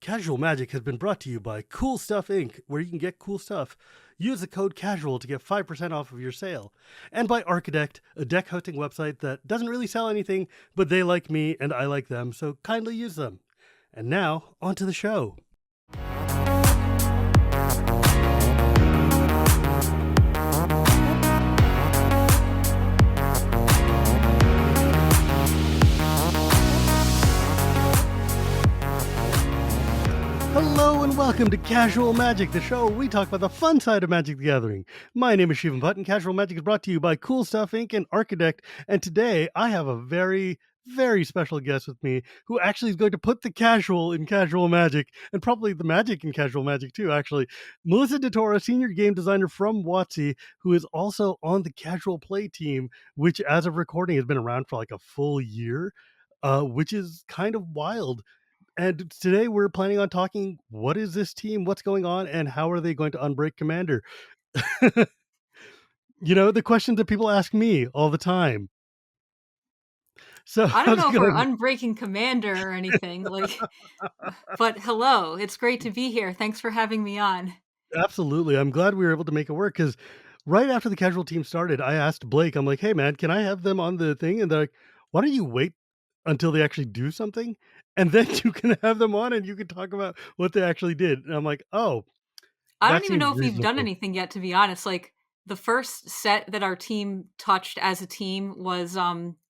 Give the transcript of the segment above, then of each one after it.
Casual Magic has been brought to you by Cool Stuff Inc., where you can get cool stuff. Use the code CASUAL to get 5% off of your sale. And by Architect, a deck hosting website that doesn't really sell anything, but they like me and I like them, so kindly use them. And now, on to the show. Hello and welcome to Casual Magic, the show where we talk about the fun side of Magic the Gathering. My name is Shivam, Bhatt, and Casual Magic is brought to you by Cool Stuff Inc. and Architect. And today I have a very special guest with me who actually is going to put the casual in Casual Magic, and probably the magic in Casual Magic too, actually. Melissa DeTora, senior game designer from WotC, who is also on the Casual Play team, which as of recording has been around for like a full year, which is kind of wild. And today we're planning on talking, what is this team, what's going on, and how are they going to unbreak Commander? You know, the questions that people ask me all the time. So I don't know if we're unbreaking Commander or anything, but hello, it's great to be here. Thanks for having me on. Absolutely. I'm glad we were able to make it work, because right after the casual team started, I asked Blake, I'm like, hey man, can I have them on the thing? And they're like, why don't you wait until they actually do something? And then you can have them on and you can talk about what they actually did. And I'm like, oh, I that don't even seems know if we've done reasonable. anything yet, to be honest. Like the first set that our team touched as a team was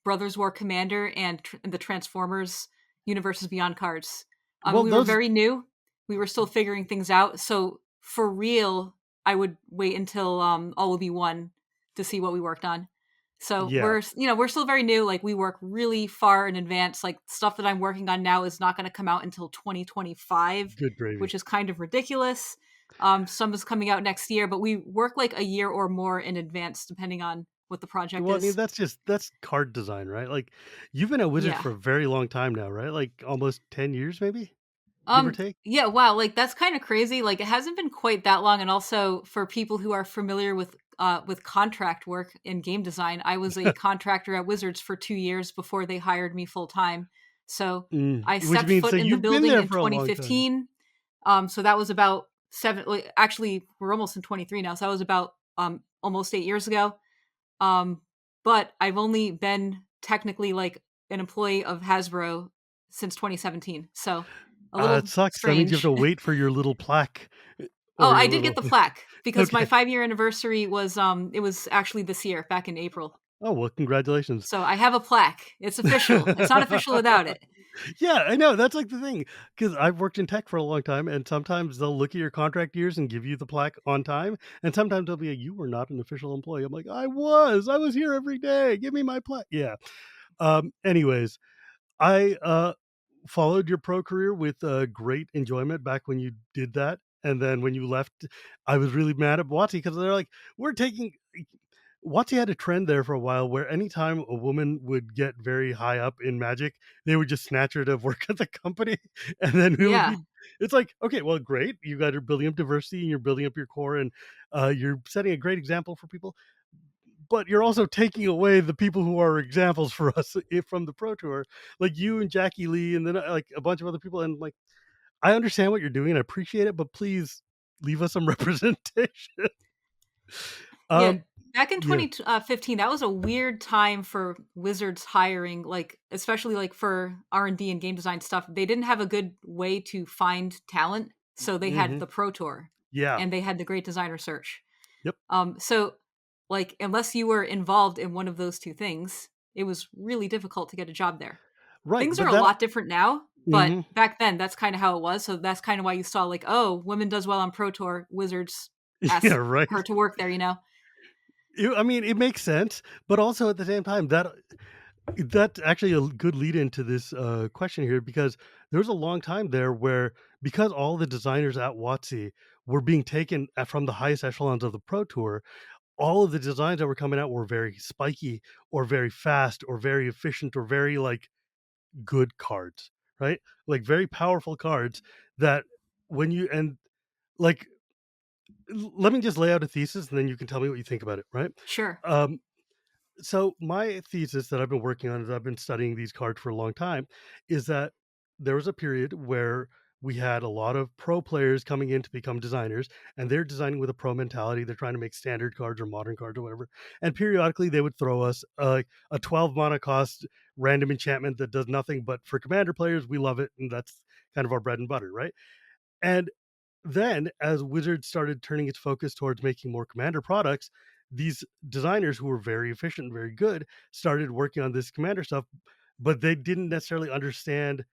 Brothers War Commander and the Transformers Universes Beyond cards. Well, We were those, very new. We were still figuring things out. So for real, I would wait until all will be one to see what we worked on. So yeah, we're still very new. Like we work really far in advance. Like stuff that I'm working on now is not going to come out until 2025, good gravy. which is kind of ridiculous. Some is coming out next year, but we work like a year or more in advance, depending on what the project Well, I mean, is. that's card design, right? Like, you've been at Wizards Yeah. for a very long time now, right? Like almost 10 years, maybe, give or take. Yeah, wow, like that's kind of crazy. Like it hasn't been quite that long. And also for people who are familiar with contract work in game design, I was a contractor at Wizards for 2 years before they hired me full time. So I Which stepped means so foot in the you've been building there in for a long time. 2015. So that was about actually we're almost in 23 now. So that was about almost 8 years ago. Um, but I've only been technically like an employee of Hasbro since 2017. So a It little sucks. That means you have strange. to wait for your little plaque Oh, or I your did little. get the plaque because my Okay. 5-year anniversary was it was actually this year, back in April. Oh, well, congratulations. So I have a plaque. It's official. It's not official without it. Yeah, I know. That's like the thing, because I've worked in tech for a long time, and sometimes they'll look at your contract years and give you the plaque on time, and sometimes they'll be like, "You were not an official employee." I'm like, I was here every day. Give me my plaque." Yeah. Anyways, I followed your pro career with great enjoyment back when you did that, and then when you left, I was really mad at WotC because they're like, "We're taking." WotC had a trend there for a while where anytime a woman would get very high up in Magic, they would just snatch her to work at the company, and then it would Yeah. be. It's like, okay, well, great, you guys are building up diversity and you're building up your core, and you're setting a great example for people, but you're also taking away the people who are examples for us from the Pro Tour, like you and Jackie Lee, and then like a bunch of other people. And like, I understand what you're doing, I appreciate it, but please leave us some representation. Yeah. um, Back in yeah, 2015, that was a weird time for Wizards hiring, like especially like for R&D and game design stuff. They didn't have a good way to find talent, so they had hmm the Pro Tour yeah, and they had the Great Designer Search. yep, So like unless you were involved in one of those two things, it was really difficult to get a job there. right, Things are but a that. lot different now, but Mhm. back then that's kind of how it was. So that's kind of why you saw like, oh, women does well on Pro Tour, Wizards Yeah, asked right. her to work there, you know? I mean, it makes sense, but also at the same time, that's actually a good lead into this question here, because there was a long time there where, because all the designers at WotC were being taken from the highest echelons of the Pro Tour, all of the designs that were coming out were very spiky or very fast or very efficient or very like good cards, right? Like very powerful cards that when you and like let me just lay out a thesis and then you can tell me what you think about it, right? Sure. Um, so my thesis that I've been working on, as I've been studying these cards for a long time, is that there was a period where we had a lot of pro players coming in to become designers, and they're designing with a pro mentality. They're trying to make standard cards or modern cards or whatever. And periodically, they would throw us a 12 mana cost random enchantment that does nothing. But for commander players, we love it, and that's kind of our bread and butter, right? And then, as Wizards started turning its focus towards making more commander products, these designers who were very efficient and very good started working on this commander stuff, but they didn't necessarily understand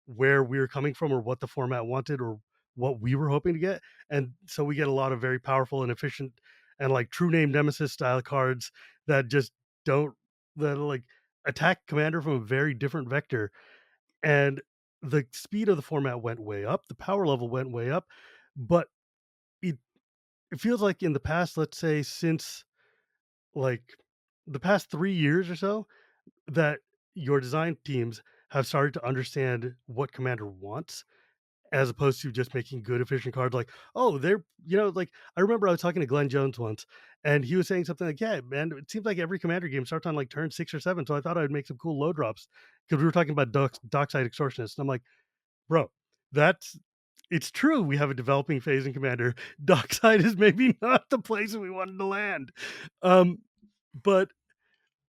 where we were coming from or what the format wanted or what we were hoping to get. And so we get a lot of very powerful and efficient and like true name nemesis style cards that just don't that like attack commander from a very different vector. And the speed of the format went way up, the power level went way up, but it it feels like in the past, let's say since like the past 3 years or so, that your design teams have started to understand what commander wants as opposed to just making good efficient cards like, oh, they're like I remember I was talking to Glenn Jones once and he was saying something like, yeah, man, it seems like every commander game starts on like turn 6 or 7. So I thought I'd make some cool low drops because we were talking about dockside extortionists. And I'm like, bro, that's it's true. We have a developing phase in Commander. Dockside is maybe not the place we wanted to land. Um, but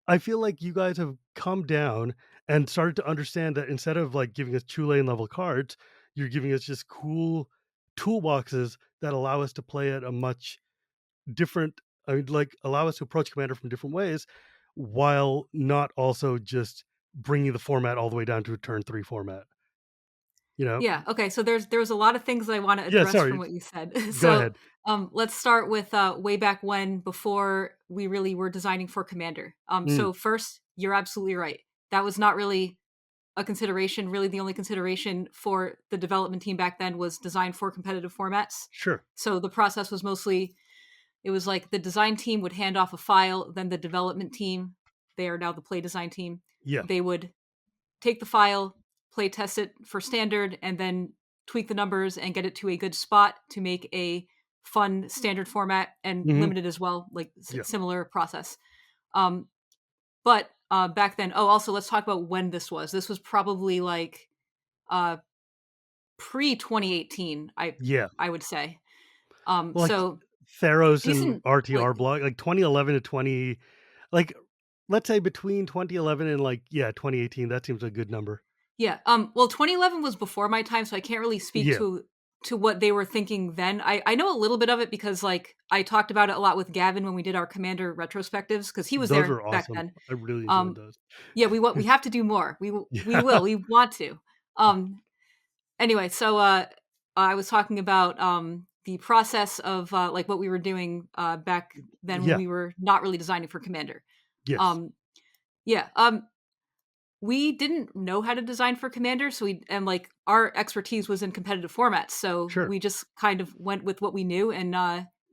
I feel like you guys have come down and started to understand that instead of like giving us 2 lane level cards, you're giving us just cool toolboxes that allow us to play at a much different, I mean, like allow us to approach Commander from different ways while not also just bringing the format all the way down to a turn 3 format, you know? Yeah, okay, so there's a lot of things that I wanna Yeah, address from sorry. what you said. Go So, ahead. let's start with, way back when, before we really were designing for Commander. Mm, So first, you're absolutely right. That was not really a consideration. Really, the only consideration for the development team back then was design for competitive formats. sure. So the process was mostly it was like the design team would hand off a file, then the development team, they are now the play design team, Yeah. they would take the file, play test it for standard, and then tweak the numbers and get it to a good spot to make a fun standard format and Mhm. limited as well, like Yeah. similar process. Um, but back then, oh, also let's talk about when this was. This was probably like uh, pre 2018. Yeah. I would say. Like So Theros and decent, like RTR block, like 2011 to 20, like let's say between 2011 and like, yeah, 2018. That seems a good number. yeah. Well, 2011 was before my time, so I can't really speak Yeah. to what they were thinking then. I know a little bit of it because like I talked about it a lot with Gavin when we did our Commander retrospectives because he was Those there were back awesome. then. I really enjoyed Um, those. yeah, we have to do more. We Yeah. will. We want to. Um, anyway, so I was talking about the process of like what we were doing back then when Yeah. we were not really designing for Commander. Yes. Um, yeah. We didn't know how to design for Commander, so we and like our expertise was in competitive formats, so Sure. we just kind of went with what we knew, and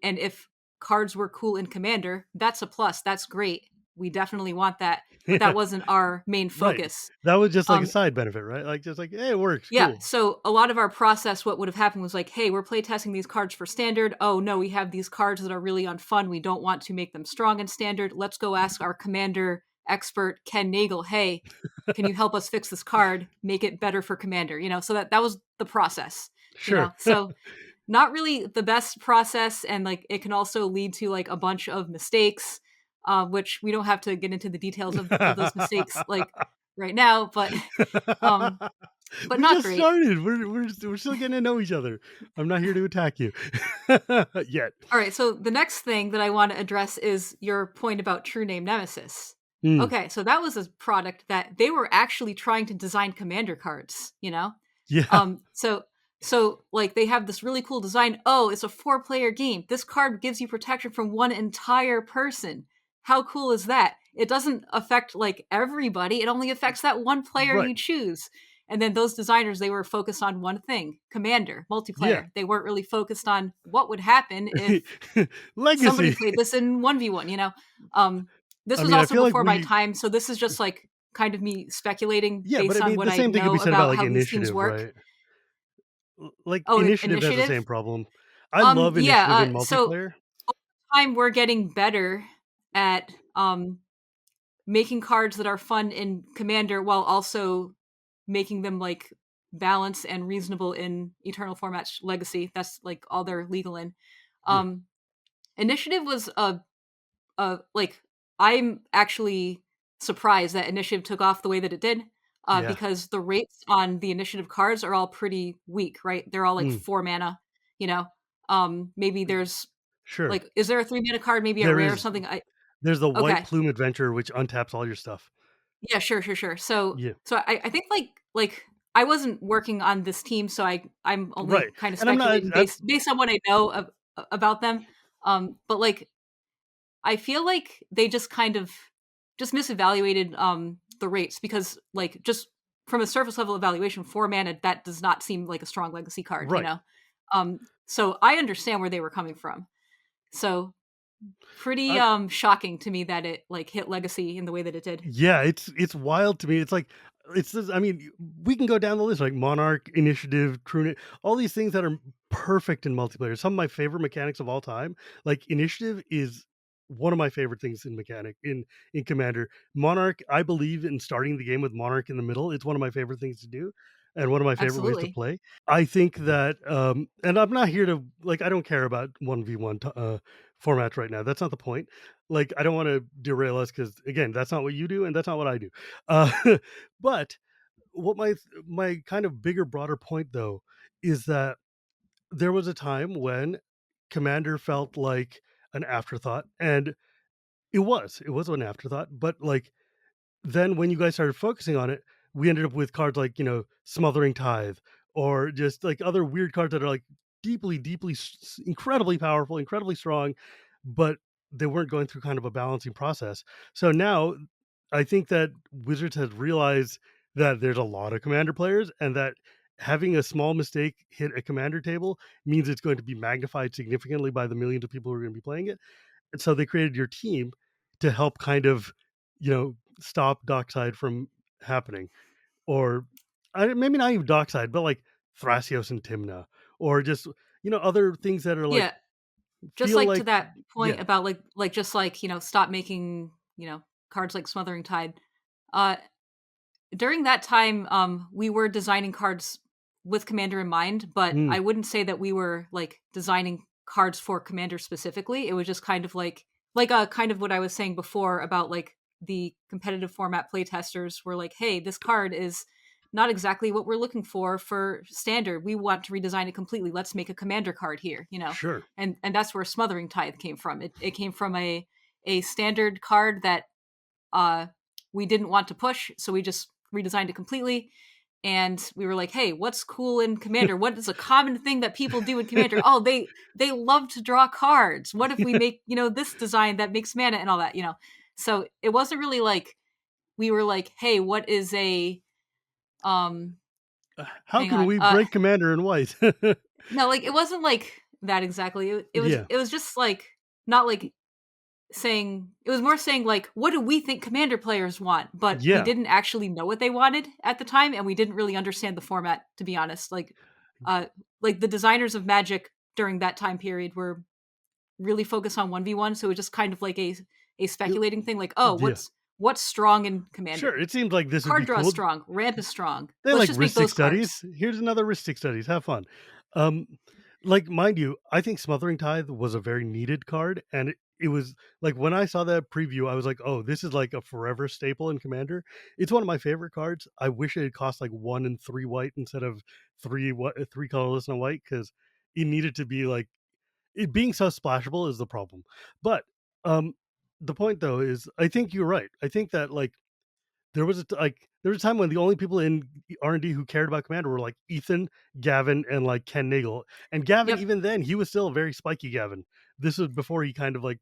if cards were cool in Commander, that's a plus. That's great. We definitely want that, but that Yeah. wasn't our main Right. focus. That was just like a Um, side benefit, right? Like just like, hey, it works. yeah, Cool. so a lot of our process, what would have happened was like, hey, we're playtesting these cards for standard. Oh no, we have these cards that are really unfun. We don't want to make them strong in standard. Let's go ask our commander expert, Ken Nagel, hey, can you help us fix this card, make it better for commander? So that was the process, Sure. So not really the best process, and like it can also lead to like a bunch of mistakes, which we don't have to get into the details of those mistakes like right now, um but We not just great. started. We're still getting to know each other. I'm not here to attack you yet. All right, so the next thing that I want to address is your point about True Name Nemesis. Mm, Okay, so that was a product that they were actually trying to design commander cards, yeah. So like they have this really cool design. Oh, it's a 4-player game. This card gives you protection from one entire person. How cool is that? It doesn't affect like everybody. It only affects that one player Right. you choose. And then those designers, they were focused on one thing, commander, Yeah. multiplayer. They weren't really focused on what would happen if somebody Legacy. played this in 1v1, Um, this I was mean, I also feel like before my we, time, so this is just like kind of me speculating yeah, but based I on mean, what the I same thing could be know said about about like how these teams initiative, work. right? Like Oh, initiative has the same initiative? problem. I love Yeah, initiative in so multiplayer. time we're getting better at making cards that are fun in Commander while also making them like balanced and reasonable in Eternal Formats Legacy. That's like all they're legal in. Yeah. Initiative was like, I'm actually surprised that Initiative took off the way that it did. Yeah. Because the rates on the Initiative cards are all pretty weak, right? They're all like Mm. 4 mana, you know. Maybe there's Sure. like, is there a 3 mana card, maybe a There rare or is. something? There's the White Okay. Plume Adventure, which untaps all your stuff. Yeah, sure. So Yeah. I think like I wasn't working on this team, so I'm only Right. kind of And I'm not. speculating based on what I know about them. But like, I feel like they just kind of just misevaluated the rates, because like, just from a surface level evaluation, 4 mana, that does not seem like a strong legacy card, you Right. know. So I understand where they were coming from. So pretty I, shocking to me that it like hit legacy in the way that it did. Yeah, it's wild to me. It's like it's this, I mean, we can go down the list like Monarch, Initiative, True, all these things that are perfect in multiplayer. Some of my favorite mechanics of all time. Like Initiative is one of my favorite things in mechanic in Commander. Monarch, I believe in starting the game with Monarch in the middle. It's one of my favorite things to do and one of my favorite ways to Absolutely. play. I think that and I'm not here to like I don't care about 1v1 formats right now. That's not the point. Like I don't want to derail us because again, that's not what you do and that's not what I do. Uh, but what my kind of bigger, broader point though is that there was a time when Commander felt like an afterthought, and it was an afterthought. But like then when you guys started focusing on it, we ended up with cards like, Smothering Tithe or just like other weird cards that are like deeply, deeply, incredibly powerful, incredibly strong, but they weren't going through kind of a balancing process. So now I think that Wizards has realized that there's a lot of commander players and that having a small mistake hit a commander table means it's going to be magnified significantly by the millions of people who are going to be playing it. And so they created your team to help kind of, stop Dockside from happening. Or maybe not even Dockside, but like Thrasios and Timna, or just, other things that are like Yeah, just feel like to like, that point yeah. about like just like, stop making, cards like Smothering Tide. Uh During that time, we were designing cards with Commander in mind, but Mm, I wouldn't say that we were like designing cards for Commander specifically. It was just kind of like kind of what I was saying before about like the competitive format playtesters were like, hey, this card is not exactly what we're looking for standard. We want to redesign it completely. Let's make a commander card here, sure. and that's where Smothering Tithe came from. It came from a standard card that uh we didn't want to push, so we just redesigned it completely. And we were like, hey, what's cool in Commander? What is a common thing that people do in Commander? Oh, they love to draw cards. What if we make, this design that makes mana and all that? So it wasn't really like we were like, hey, what is a um How hang can on. we break Commander in white? No, like it wasn't like that exactly. It was Yeah. it was just like not like saying, it was more saying like, what do we think commander players want, but we Yeah. didn't actually know what they wanted at the time, and we didn't really understand the format, to be honest. Uh like the designers of Magic during that time period were really focused on 1v1, so it was just kind of like a It- speculating thing, like, oh, yeah. what's strong in Sure. Commander? It seemed like this would Card be draw is cool. strong, ramp is strong, They let's like just make Ristic those cards. studies. Here's another Ristic studies. Have fun. Um, like mind you, I think Smothering Tithe was a very needed card, and it was like when I saw that preview, I was like, oh, this is like a forever staple in Commander. It's one of my favorite cards. I wish it had cost like 1 and 3 white instead of three colorless and white because it needed to be like it being so splashable is the problem. But um, the point though is, I think you're right. I think that like there was a time when the only people in R&D who cared about Commander were like Ethan, Gavin, and like Ken Nagel. And Gavin, Yep. even then, he was still a very spiky Gavin. This was before he kind of like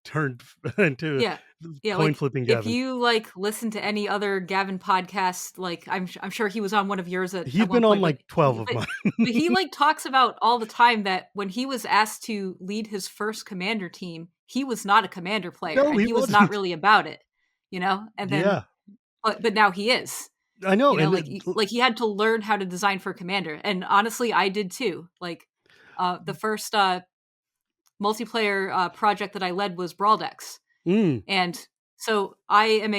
turned into Yeah. Yeah, coin like flipping if Gavin. you like listen to any other Gavin podcast, like I'm sure he was on one of yours He's at one been on point, like 12 of mine. but he like talks about all the time that when he was asked to lead his first commander team, he was not a commander player No, and he he was not wasn't. really about it. And then Yeah, but now he is. I know. And Like he had to learn how to design for commander. And honestly, I did too. Like the first multiplayer project that I led was Brawl Decks. mm, And so I am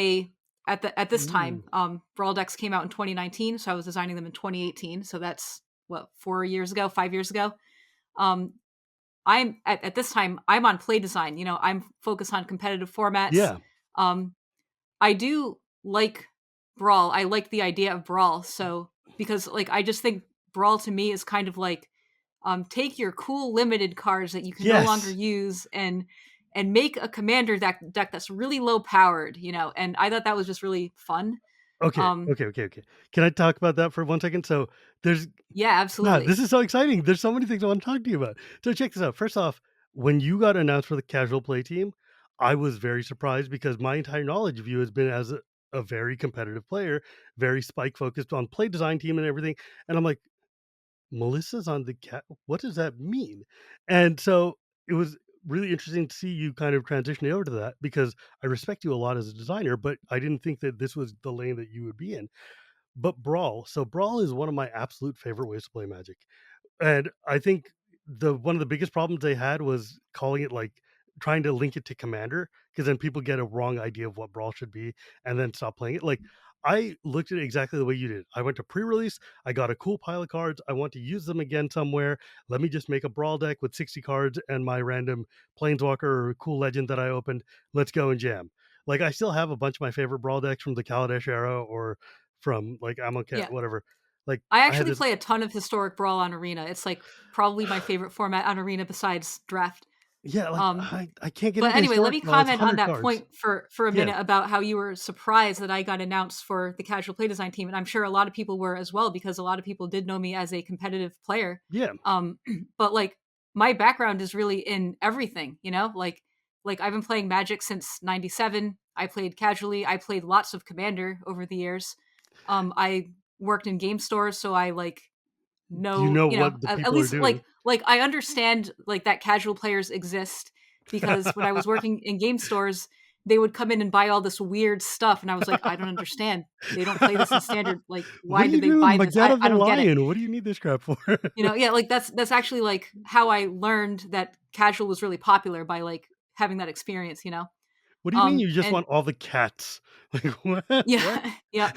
at this time, Mm. Brawl decks came out in 2019, so I was designing them in 2018. So that's what, 4 years ago, 5 years ago. Um, I'm at this time I'm on play design. I'm focused on competitive formats. Yeah. Um, I do like Brawl. I like the idea of Brawl. So because like I just think Brawl to me is kind of like take your cool limited cards that you can no longer Yes. use and make a commander deck that's really low powered, and I thought that was just really fun. Okay. Um Okay. Okay. Okay. Can I talk about that for 1 second? So there's yeah, God, this absolutely. is so exciting. There's so many things I want to talk to you about. So check this out. First off, when you got announced for the casual play team, I was very surprised because my entire knowledge of you has been as a very competitive player, very spike focused on play design team and everything. And I'm like, Melissa's on the cat. What does that mean? And so it was really interesting to see you kind of transition over to that because I respect you a lot as a designer, but I didn't think that this was the lane that you would be in. But Brawl, so Brawl is one of my absolute favorite ways to play Magic. And I think the one of the biggest problems they had was calling it like trying to link it to Commander because then people get a wrong idea of what Brawl should be and then stop playing it. Like I looked at it exactly the way you did. I went to pre-release, I got a cool pile of cards, I want to use them again somewhere. Let me just make a Brawl deck with 60 cards and my random Planeswalker or cool legend that I opened. Let's go and jam. Like I still have a bunch of my favorite Brawl decks from the Kaladesh era or from like Amonkhet, Yeah. whatever. Like I I had actually this play a ton of historic Brawl on Arena. It's like probably my favorite format on Arena besides Draft. yeah, like, Um I can't get But into anyway, let historic me now, it's comment on 100 that cards. point for a Yeah, minute about how you were surprised that I got announced for the casual play design team, and I'm sure a lot of people were as well because a lot of people did know me as a competitive player. yeah. But like my background is really in everything, like I've been playing Magic since '97. I played casually. I played lots of Commander over the years. I worked in game stores, so I like Do you know, know what the at people are least doing? like I understand like that casual players exist because when I was working in game stores, they would come in and buy all this weird stuff, and I was like, I don't understand. They don't play this in standard. Like, What why are did you they doing buy with this? Magetta I the don't get it. Lion? What do you need this crap for? Yeah, like that's actually like how I learned that casual was really popular by like having that experience. What do you mean you just And want all the cats? Like, what? What? yeah, yeah.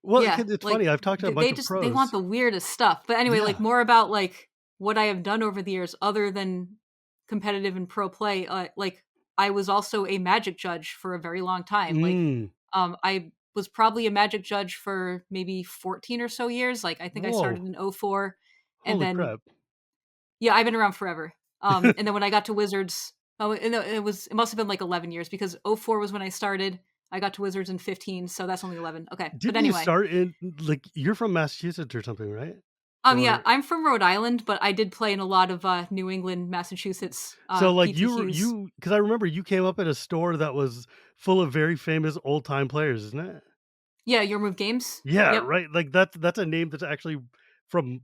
Well, Yeah, 'cause it's like funny, I've talked to a bunch they of just they want pros. the weirdest stuff. But anyway, like Yeah. more about like what I have done over the years other than competitive and pro play. Like I was also a Magic judge for a very long time. Like Mm. I was probably a Magic judge for maybe 14 or so years. Like I think I Whoa. started in '04, and Holy then crap. yeah, I've been around forever. And then when I got to Wizards, oh, and it must have been like 11 years because '04 was when I started. I got to Wizards in 15, so that's only 11. Okay, but Didn't you anyway, start in like, you're from Massachusetts or something, right? Yeah, Or I'm from Rhode Island, but I did play in a lot of, New England, Massachusetts, so, like, PTQs. because I remember you came up at a store that was full of very famous old-time players, isn't it? Yeah, Your Move Games? Yeah, Yep, right, like, that's a name that's actually from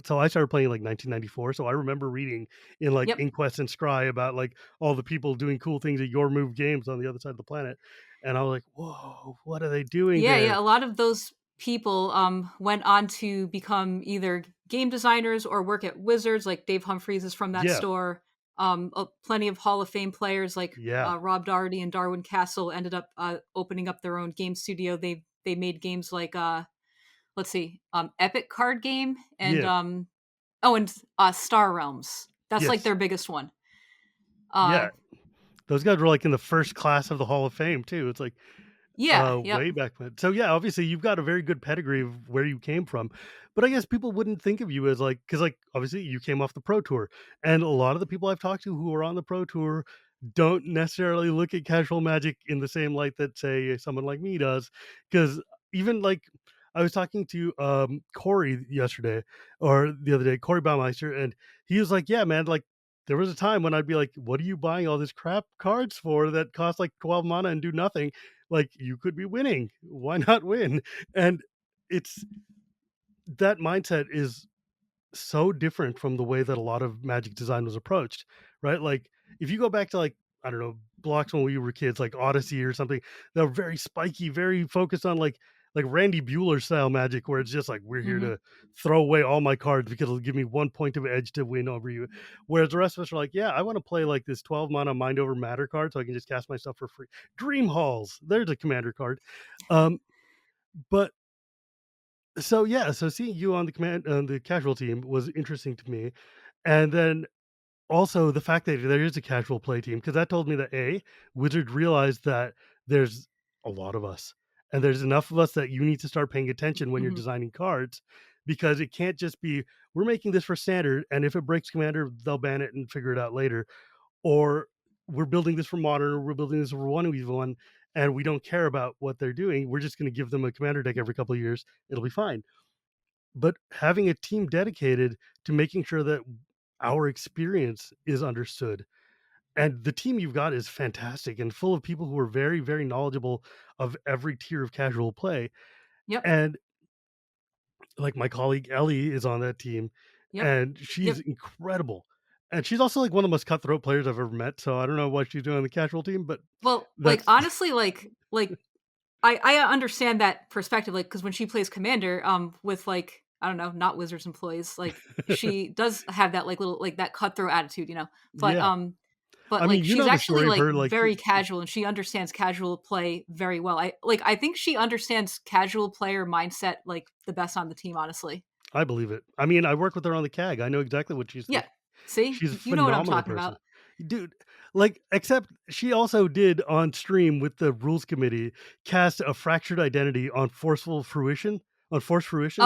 so I started playing, like, 1994, so I remember reading in, like, yep. Inquest and Scry about, like, all the people doing cool things at Your Move Games on the other side of the planet, and I was like, "Whoa, what are they doing Yeah, there?" yeah, a lot of those people, went on to become either game designers or work at Wizards, like Dave Humphries is from that Yeah, store. Plenty of Hall of Fame players like, yeah, Rob Doherty and Darwin Castle ended up, opening up their own game studio. They made games like, let's see, Epic Card Game and, yeah, oh, and, Star Realms. That's, like, yes, their biggest one. Uh, yeah, those guys were, like, in the first class of the Hall of Fame too, it's like, yeah, yep. way back when. So yeah, obviously you've got a very good pedigree of where you came from. But I guess people wouldn't think of you as like because like obviously you came off the pro tour. And a lot of the people I've talked to who are on the pro tour don't necessarily look at casual magic in the same light that say someone like me does. Because even like I was talking to Corey yesterday or the other day, Corey Baumeister, and he was like, yeah, man, like there was a time when I'd be like, what are you buying all this crap cards for that cost like 12 mana and do nothing? Like you could be winning. Why not win? And it's that mindset is so different from the way that a lot of magic design was approached, right? Like if you go back to like, I don't know, blocks when we were kids, like Odyssey or something, they're very spiky, very focused on like like Randy Bueller style Magic, where it's just like we're here Hmm. to throw away all my cards because it'll give me 1 point of edge to win over you. Whereas the rest of us are like, yeah, I want to play like this 12 mana Mind Over Matter card so I can just cast my stuff for free. Dream Halls, there's a commander card. Um, but so yeah, so seeing you on the casual team was interesting to me, and then also the fact that there is a casual play team, because that told me that Wizard realized that there's a lot of us, and there's enough of us that you need to start paying attention when you're Hmm. designing cards, because it can't just be we're making this for standard, and if it breaks commander, they'll ban it and figure it out later, or we're building this for modern, or we're building this for 1v1, and we don't care about what they're doing. We're just going to give them a commander deck every couple of years. It'll be fine. But having a team dedicated to making sure that our experience is understood, and the team you've got is fantastic and full of people who are very, very knowledgeable of every tier of casual play. Yep. And like my colleague Ellie is on that team, Yep. and she's Yep. incredible. And she's also like one of the most cutthroat players I've ever met. So I don't know what she's doing on the casual team, but Well, like that's honestly, like I understand that perspective, like because when she plays commander, with like I don't know, not wizards employees, like she does have that like little like that cutthroat attitude, you know. But yeah. I mean, like you she's know the actually story of like her, like very casual and she understands casual play very well. I think she understands casual player mindset like the best on the team, honestly. I believe it. I mean, I work with her on the CAG. I know exactly what she's Yeah. thinking. See, She's a you know what I'm phenomenal talking person. about. Dude, like, except she also did on stream with the rules committee cast a fractured identity on Force Fruition, Oh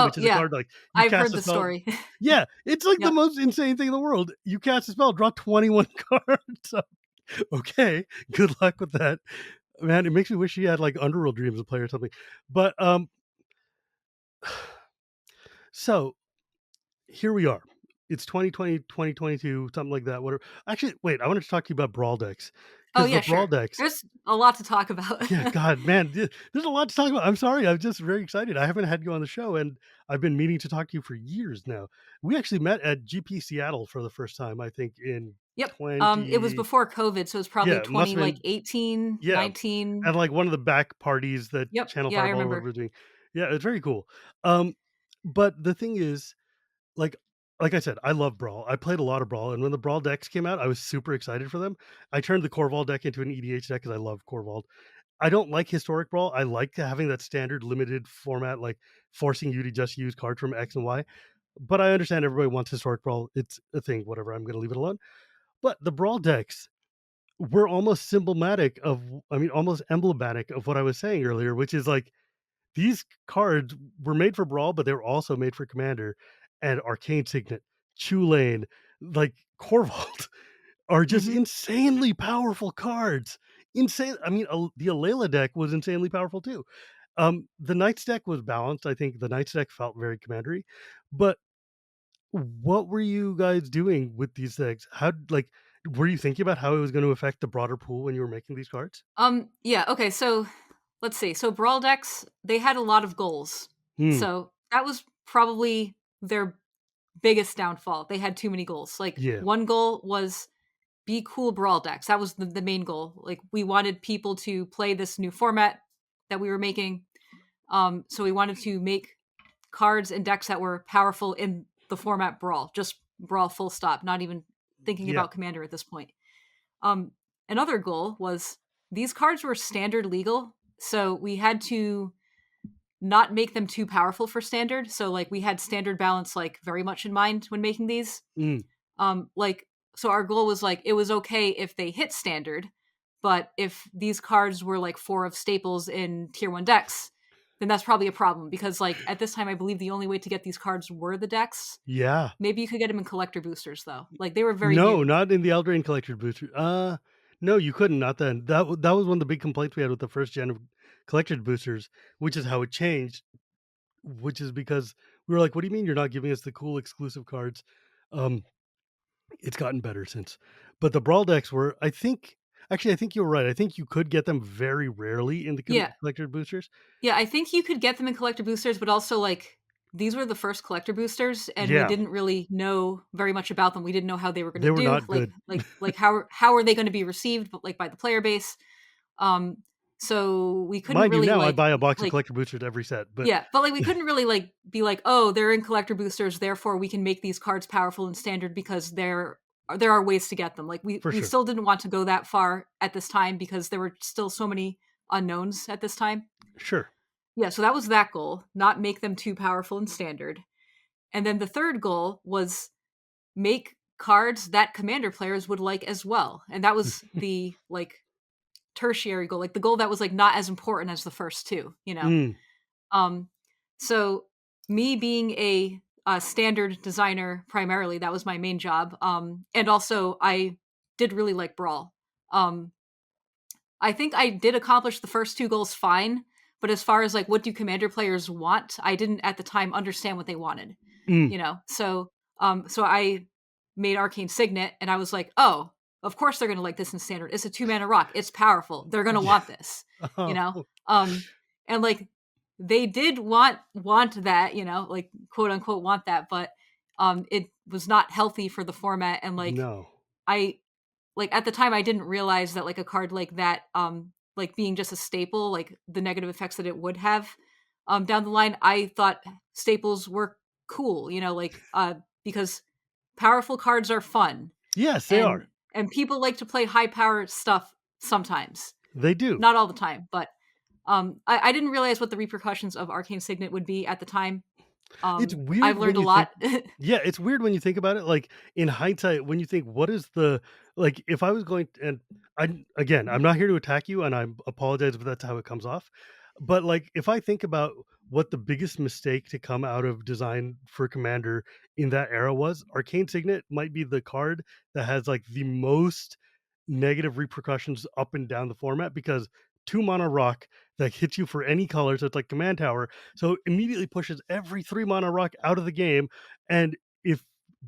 which is a yeah, card like you I've cast heard a the spell. story. Yeah, it's like the Yep. most insane thing in the world. You cast a spell, draw 21 cards. So, okay, good luck with that. Man, it makes me wish she had like Underworld Dreams to play or something. But so here we are. It's 2020, 2022, something like that. Whatever. Actually, wait, I wanted to talk to you about Brawl decks, Oh because the yeah, Brawl sure. decks, There's a lot to talk about. yeah, God, man, there's a lot to talk about. I'm sorry, I'm just very excited. I haven't had you on the show, and I've been meaning to talk to you for years now. We actually met at GP Seattle for the first time, I think, in Yep. It was 20. before COVID, so it's probably Yeah, it must 20 have like been. 18, Yeah, 19. at like one of the back parties that Yep. Channel Yeah, I Fireball or whatever remember. was doing. Yeah, it's very cool. Um, but the thing is, like like I said, I love Brawl. I played a lot of Brawl, and when the Brawl decks came out, I was super excited for them. I turned the Corval deck into an EDH deck because I love Corval. I don't like historic Brawl. I like having that standard limited format, like forcing you to just use cards from X and Y. But I understand everybody wants historic Brawl. It's a thing, whatever. I'm going to leave it alone. But the Brawl decks were almost symptomatic of, I mean, almost emblematic of what I was saying earlier, which is like these cards were made for Brawl, but they were also made for Commander, and Arcane Signet, Chulane, like Corvault are just Mhm. insanely powerful cards. Insane. I mean, the Alela deck was insanely powerful too. The Knights deck was balanced. I think the Knights deck felt very commandery. But what were you guys doing with these decks? How like were you thinking about how it was going to affect the broader pool when you were making these cards? Yeah, okay, so let's see. So Brawl decks, they had a lot of goals. Hmm. So that was probably their biggest downfall. They had too many goals. Like Yeah. one goal was be cool Brawl decks. That was the main goal. Like we wanted people to play this new format that we were making. So we wanted to make cards and decks that were powerful in the format Brawl, just Brawl full stop, not even thinking Yeah. about Commander at this point. Um, Another goal was these cards were standard legal, so we had to not make them too powerful for standard. So like we had standard balance like very much in mind when making these. Mm. Like so our goal was like it was okay if they hit standard, but if these cards were like four of staples in tier one decks, then that's probably a problem because like at this time I believe the only way to get these cards were the decks. Yeah. Maybe you could get them in collector boosters though. Like they were very No, new. not in the Eldraine Collector Booster. No, you couldn't. Not then. That was one of the big complaints we had with the first gen of collected boosters, which is how it changed. Which is because we were like, "What do you mean you're not giving us the cool exclusive cards?" Um, it's gotten better since, but the brawl decks were. I think you're right. I think you could get them very rarely in the Yeah. collected boosters. Yeah, I think you could get them in collector boosters, but also like these were the first collector boosters and we Yeah, didn't really know very much about them. We didn't know how they were going to they were do, not good. like how are they going to be received like by the player base. Um So we couldn't Mind you, really now I buy a box of like collector boosters every set, but yeah, but like we couldn't really like be like, oh, they're in collector boosters, therefore we can make these cards powerful in standard because there are ways to get them. Like for we sure, still didn't want to go that far at this time because there were still so many unknowns at this time. sure. Yeah, so that was that goal, not make them too powerful in standard. And then the third goal was make cards that commander players would like as well. And that was the like tertiary goal, like the goal that was like not as important as the first two, you know. Mm, Um so me being a standard designer primarily, that was my main job. And also I did really like Brawl. Um I think I did accomplish the first two goals fine, but as far as like what do commander players want, I didn't at the time understand what they wanted, mm. you know. So I made Arcane Signet and I was like, "Oh, of course they're going to like this in standard. It's a 2 mana rock. It's powerful. They're going to Yeah. want this." You Oh, know? And like they did want that, you know, like quote unquote want that, but it was not healthy for the format and no. I like at the time I didn't realize that like a card like that like being just a staple, like the negative effects that it would have down the line. I thought staples were cool, you know, because powerful cards are fun Yes, they and are. people like to play high power stuff sometimes. They do. Not all the time, but I didn't realize what the repercussions of Arcane Signet would be at the time. It's I've weird when learned a you think lot. yeah, it's weird when you think about it, like, in hindsight, when you think, what is the like, if I was going and I'm not here to attack you, and I apologize if that's how it comes off, but, like, if I think about what the biggest mistake to come out of design for Commander in that era was, Arcane Signet might be the card that has, like, the most negative repercussions up and down the format because 2 mana rock that hits you for any color, so it's like Command Tower, so immediately pushes every 3 mana rock out of the game, and if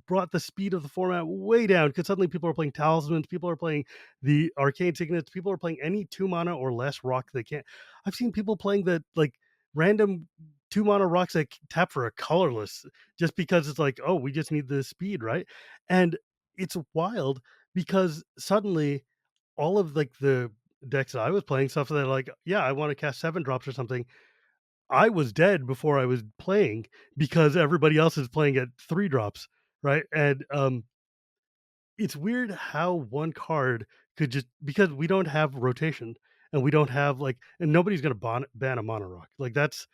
brought the speed of the format way down because suddenly people are playing talismans, people are playing the arcane signets, people are playing any 2 mana or less rock they can't. I've seen people playing the like random 2 mana rocks that tap for a colorless just because it's like, oh, we just need the speed, right? And it's wild because suddenly all of like the decks that I was playing, stuff that like, yeah, I want to cast 7 drops or something, I was dead before I was playing because everybody else is playing at 3 drops, right? And it's weird how one card could just because we don't have rotation and we don't have like, and nobody's gonna ban a mono rock. Like that's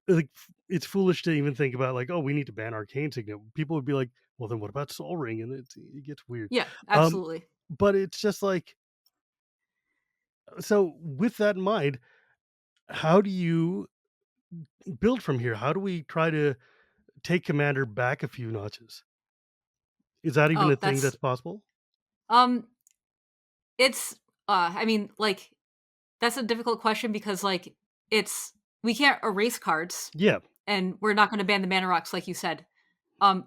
like it's foolish to even think about like, oh, we need to ban Arcane Signet. People would be like, well, then what about Soul Ring? And it gets weird. Yeah, Um, absolutely. but it's just like so. With that in mind, how do you build from here? How do we try to take Commander back a few notches? Is that even a Oh, thing that's that's possible? um it's I mean, like that's a difficult question because like it's we can't erase cards Yeah, and we're not going to ban the mana rocks like you said.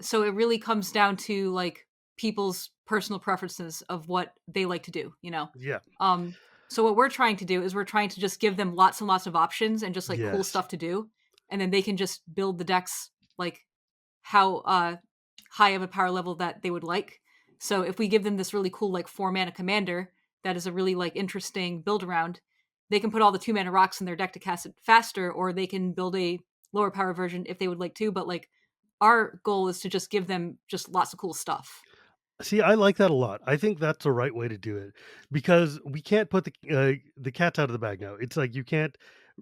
So it really comes down to like people's personal preferences of what they like to do, you know. yeah, Um so what we're trying to do is we're trying to just give them lots and lots of options and just like cool yes. stuff to do and then they can just build the decks like how high of a power level that they would like. So if we give them this really cool like 4 mana commander that is a really like interesting build around, they can put all the 2 mana rocks in their deck to cast it faster, or they can build a lower power version if they would like to. But like our goal is to just give them just lots of cool stuff. See, I like that a lot. I think that's the right way to do it because we can't put the cat's out of the bag now. It's like you can't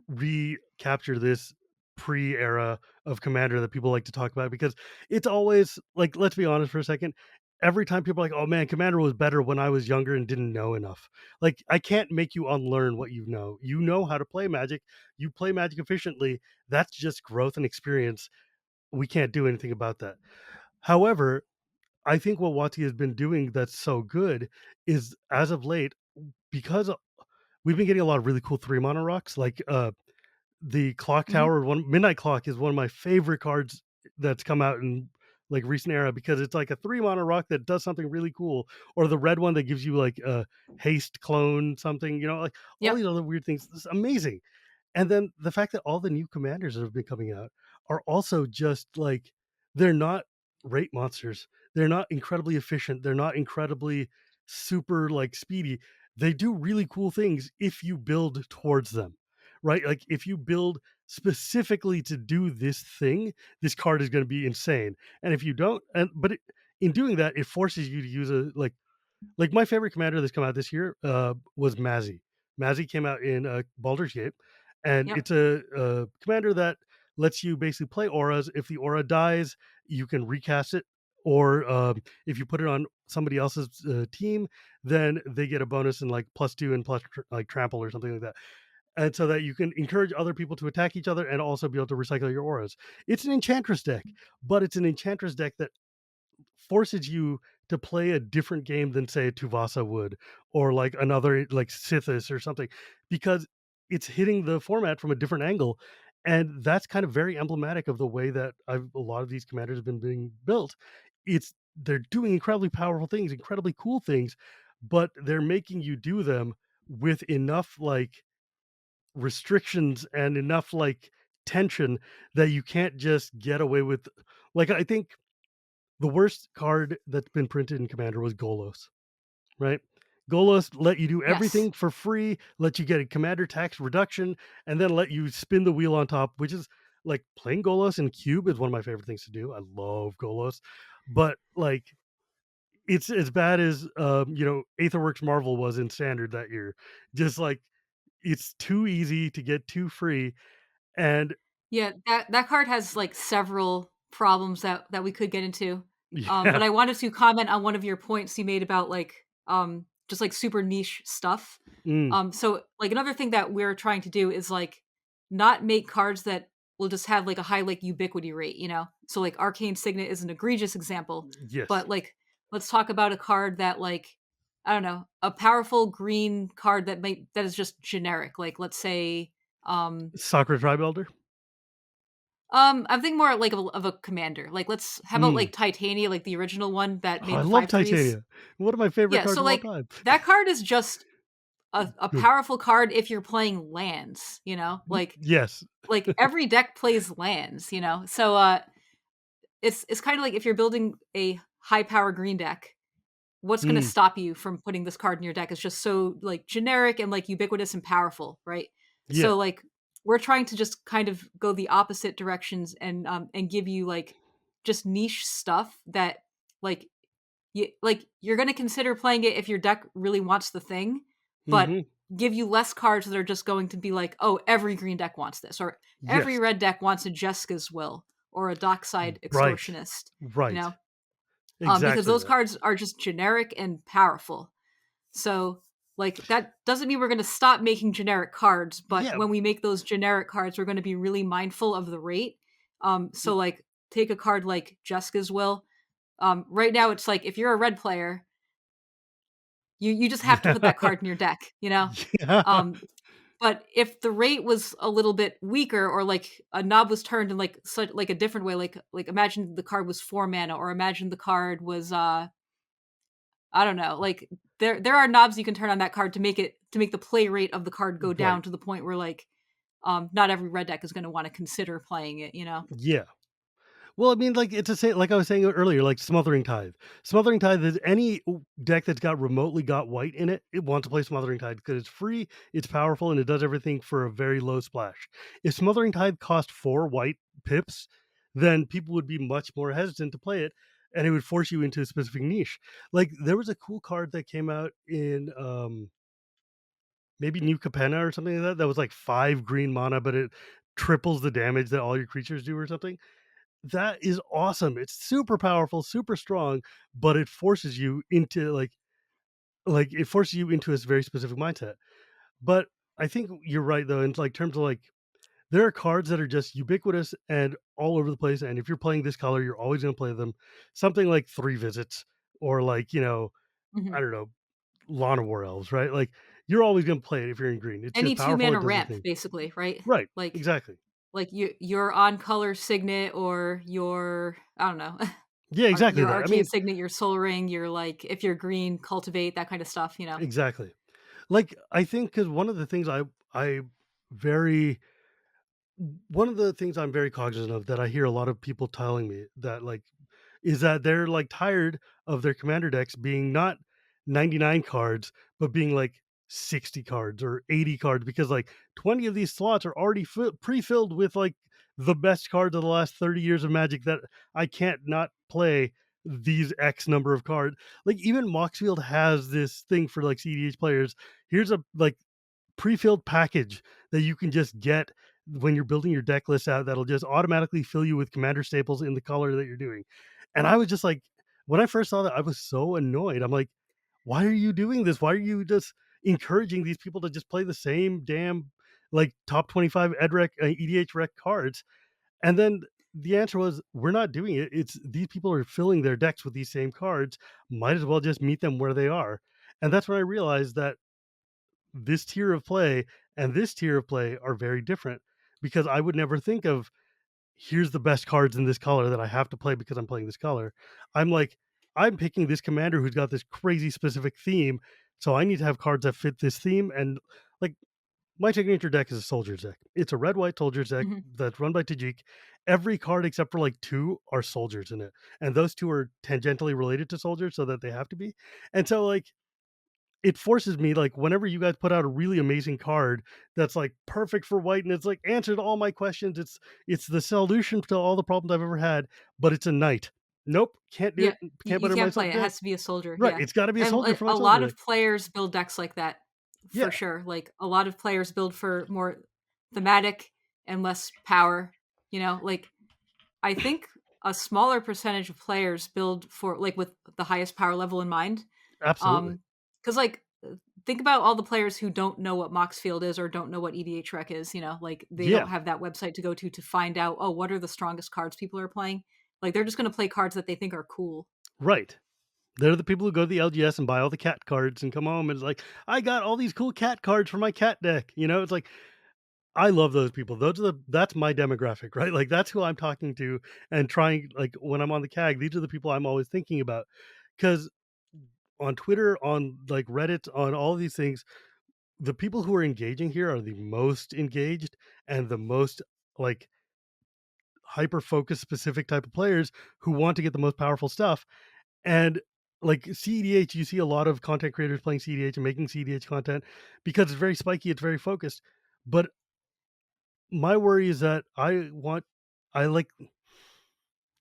recapture this pre-era of Commander that people like to talk about because it's always like, let's be honest for a second. Every time people are like, "Oh man, Commander was better when I was younger and didn't know enough." Like, I can't make you unlearn what you know. You know how to play Magic. You play Magic efficiently. That's just growth and experience. We can't do anything about that. However, I think what WotC has been doing that's so good is as of late, because we've been getting a lot of really cool 3 mana rocks, like the Clock Hmm. Tower, one Midnight Clock is one of my favorite cards that's come out in like recent era because it's like a 3 mana rock that does something really cool, or the red one that gives you like a haste clone something, like all Yep. these other weird things. It's amazing. And then the fact that all the new commanders that have been coming out are also just like they're not rate monsters. They're not incredibly efficient. They're not incredibly super like speedy. they do really cool things if you build towards them, right? Like if you build specifically to do this thing, this card is going to be insane. And if you don't, in doing that, it forces you to use a like my favorite commander that's come out this year was Mazzy. Mazzy came out in Baldur's Gate, and Yep. it's a commander that lets you basically play auras. If the aura dies, you can recast it, or if you put it on somebody else's team, then they get a bonus and like +2 and like trample or something like that. And so that you can encourage other people to attack each other and also be able to recycle your auras. It's an enchantress deck, but it's an enchantress deck that forces you to play a different game than say Tuvasa would, or like another like Sithis or something, because it's hitting the format from a different angle. And that's kind of very emblematic of the way that a lot of these commanders have been being built. It's they're doing incredibly powerful things, incredibly cool things, but they're making you do them with enough like restrictions and enough like tension that you can't just get away with. Like I think the worst card that's been printed in Commander was Golos, right? Golos let you do Yes. everything for free, let you get a commander tax reduction, and then let you spin the wheel on top, which is like playing Golos in Cube is one of my favorite things to do. I love Golos, but like it's as bad as Aetherworks Marvel was in Standard that year. Just like it's too easy to get too free, and Yeah, that card has, like, several problems that we could get into. yeah, But I wanted to comment on one of your points you made about, like, just, like, super niche stuff. mm, So, like, another thing that we're trying to do is, like, not make cards that will just have, like, a high, like, ubiquity rate, you know? So, like, Arcane Signet is an egregious example, yes, but, like, let's talk about a card that, like, I don't know, a powerful green card that is just generic. Like, let's say, um Sakura Tribe Elder. I'm thinking more like of a commander. Like, let's how about, Mm. like, Titania, like, the original one that Oh, I made the love 5/3s? Titania. One of my favorite Yeah, cards so, of all like, time. that card is just a Good. powerful card if you're playing lands, you know? Yes. Like, every deck plays lands, you know? So, it's kinda like if you're building a high power green deck, what's gonna Mm, stop you from putting this card in your deck? It's just so, like, generic and, like, ubiquitous and powerful, right? yeah. So, like, we're trying to just kind of go the opposite directions and give you, like, just niche stuff that, like, you're gonna consider playing it if your deck really wants the thing, but Mhm. give you less cards that are just going to be like, "Oh, every green deck wants this," or "Every Yes. red deck wants a Jessica's Will," or a Dockside Right. Extortionist, you Right. know? Because Exactly those that. cards are just generic and powerful. So, like, that doesn't mean we're gonna stop making generic cards, but Yeah. when we make those generic cards, we're gonna be really mindful of the rate. Mm, So, like, take a card like Jessica's Will. Right now, it's like if you're a red player, you just have to put yeah. that card in your deck, you know? Yeah. Um, but if the rate was a little bit weaker, or like a knob was turned in like such like a different way, like imagine the card was 4 mana, or imagine the card was I don't know, like there are knobs you can turn on that card to make the play rate of the card go Right. down to the point where like not every red deck is going to want to consider playing it, you know? Yeah. Well, I mean, like it's a say, like I was saying earlier, like Smothering Tithe. Smothering Tithe is any deck that's got remotely got white in it. It wants to play Smothering Tithe because it's free, it's powerful, and it does everything for a very low splash. If Smothering Tithe cost 4 white pips, then people would be much more hesitant to play it, and it would force you into a specific niche. Like there was a cool card that came out in maybe New Capenna or something like that. That was like 5 green mana, but it triples the damage that all your creatures do or something. That is awesome. It's super powerful, super strong, but it forces you into like it forces you into a very specific mindset. But I think you're right though, in like terms of like there are cards that are just ubiquitous and all over the place. And if you're playing this color, you're always gonna play them. Something like 3 visits or like, I Mhm. don't know, Lawn of War Elves, right? Like you're always gonna play it if you're in green. It's Any just two powerful, mana it does its ramp, thing. basically, right? Right. Like Exactly. your on color signet, or your I don't know, Yeah, exactly your that. I arcane mean, signet, your soul ring, your like if you're green, cultivate, that kind of stuff, you know. exactly. Like I think because I very one of the things I'm very cognizant of that I hear a lot of people telling me that like is that they're like tired of their commander decks being not 99 cards, but being like 60 cards or 80 cards because like 20 of these slots are already pre-filled with like the best cards of the last 30 years of Magic that I can't not play these X number of cards. Like even Moxfield has this thing for like CDH players. Here's a like pre-filled package that you can just get when you're building your deck list out that'll just automatically fill you with commander staples in the color that you're doing. And I was just like, when I first saw that, I was so annoyed. I'm like, why are you doing this? Why are you just encouraging these people to just play the same damn like top 25 EDH rec cards? And then the answer was, we're not doing it. It's these people are filling their decks with these same cards. Might as well just meet them where they are. And that's when I realized that this tier of play and this tier of play are very different because I would never think of here's the best cards in this color that I have to play because I'm playing this color. I'm like, I'm picking this commander who's got this crazy specific theme. So I need to have cards that fit this theme. And like my signature deck is a soldier's deck. It's a red white soldier's deck Mhm. that's run by Tajik. Every card except for like two are soldiers in it. And those two are tangentially related to soldiers so that they have to be. And so like it forces me like whenever you guys put out a really amazing card that's like perfect for white and it's like answered all my questions, it's the solution to all the problems I've ever had, but it's a knight. Nope, can't do Yeah, it. Can't you put it in can't my play it. It deck. has to be a soldier, Right, yeah. it's got to be a And, soldier for my a soldier lot deck. of players build decks like that, for Yeah, sure. Like, a lot of players build for more thematic and less power, you know? Like, I think a smaller percentage of players build for like, with the highest power level in mind. absolutely. Because like, think about all the players who don't know what Moxfield is or don't know what EDH Rec is, you know? Like, they Yeah, don't have that website to go to find out, "Oh, what are the strongest cards people are playing?" Like, they're just gonna play cards that they think are cool. right. They're the people who go to the LGS and buy all the cat cards and come home and it's like, I got all these cool cat cards for my cat deck. You know, it's like I love those people. That's my demographic, right? Like that's who I'm talking to and trying like when I'm on the CAG, these are the people I'm always thinking about. Cuz on Twitter, on like Reddit, on all these things, the people who are engaging here are the most engaged and the most like hyper focused specific type of players who want to get the most powerful stuff. And like CEDH, you see a lot of content creators playing CEDH and making CEDH content because it's very spiky, it's very focused. But my worry is that I like let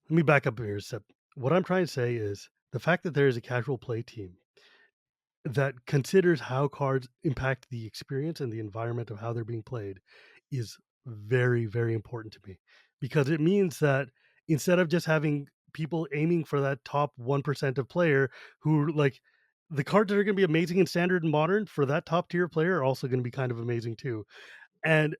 me back up here a step. What I'm trying to say is the fact that there is a casual play team that considers how cards impact the experience and the environment of how they're being played is very, very important to me because it means that instead of just having people aiming for that top 1% of player who like the cards that are going to be amazing in standard and modern for that top tier player are also going to be kind of amazing too. And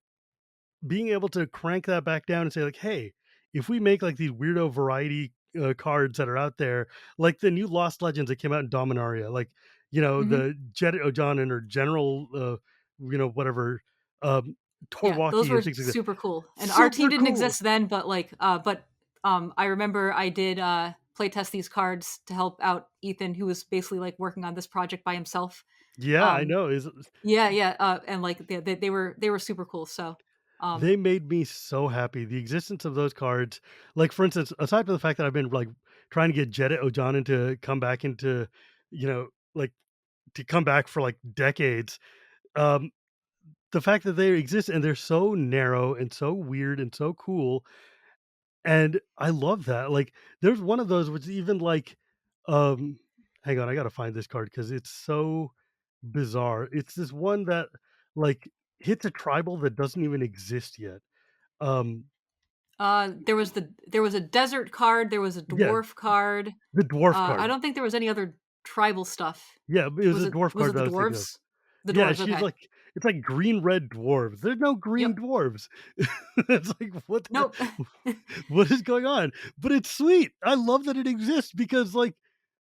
being able to crank that back down and say like, hey, if we make like these weirdo variety cards that are out there, like the new Lost Legends that came out in Dominaria, like Mhm. the Jet O'Jonin or General, whatever, um, Yeah, those Torwalkie were and things like that. super cool, and our team Super didn't cool. exist then, but, like, I remember I did, play test these cards to help out Ethan, who was basically, like, working on this project by himself. Yeah, I Um, know. Is yeah, yeah, and, like, they were super cool, so, They um made me so happy. The existence of those cards, like for instance, aside from the fact that I've been like trying to get Jedit Ojonin to come back into, like to come back for like decades. Um, the fact that they exist and they're so narrow and so weird and so cool, and I love that. Like, there's one of those which even like, um, hang on, I gotta find this card because it's so bizarre. It's this one that like hits a tribal that doesn't even exist yet. Um, there was a desert card, there was a yeah, dwarf card, the dwarf I card. don't think there was any other tribal stuff. Yeah, it was a dwarf Was card it that the I was thinking of. dwarves? The Yeah, dwarves, she's okay. like it's like green red dwarves. There's no green Yep. dwarves. It's like Nope. what is going on? But it's sweet. I love that it exists because like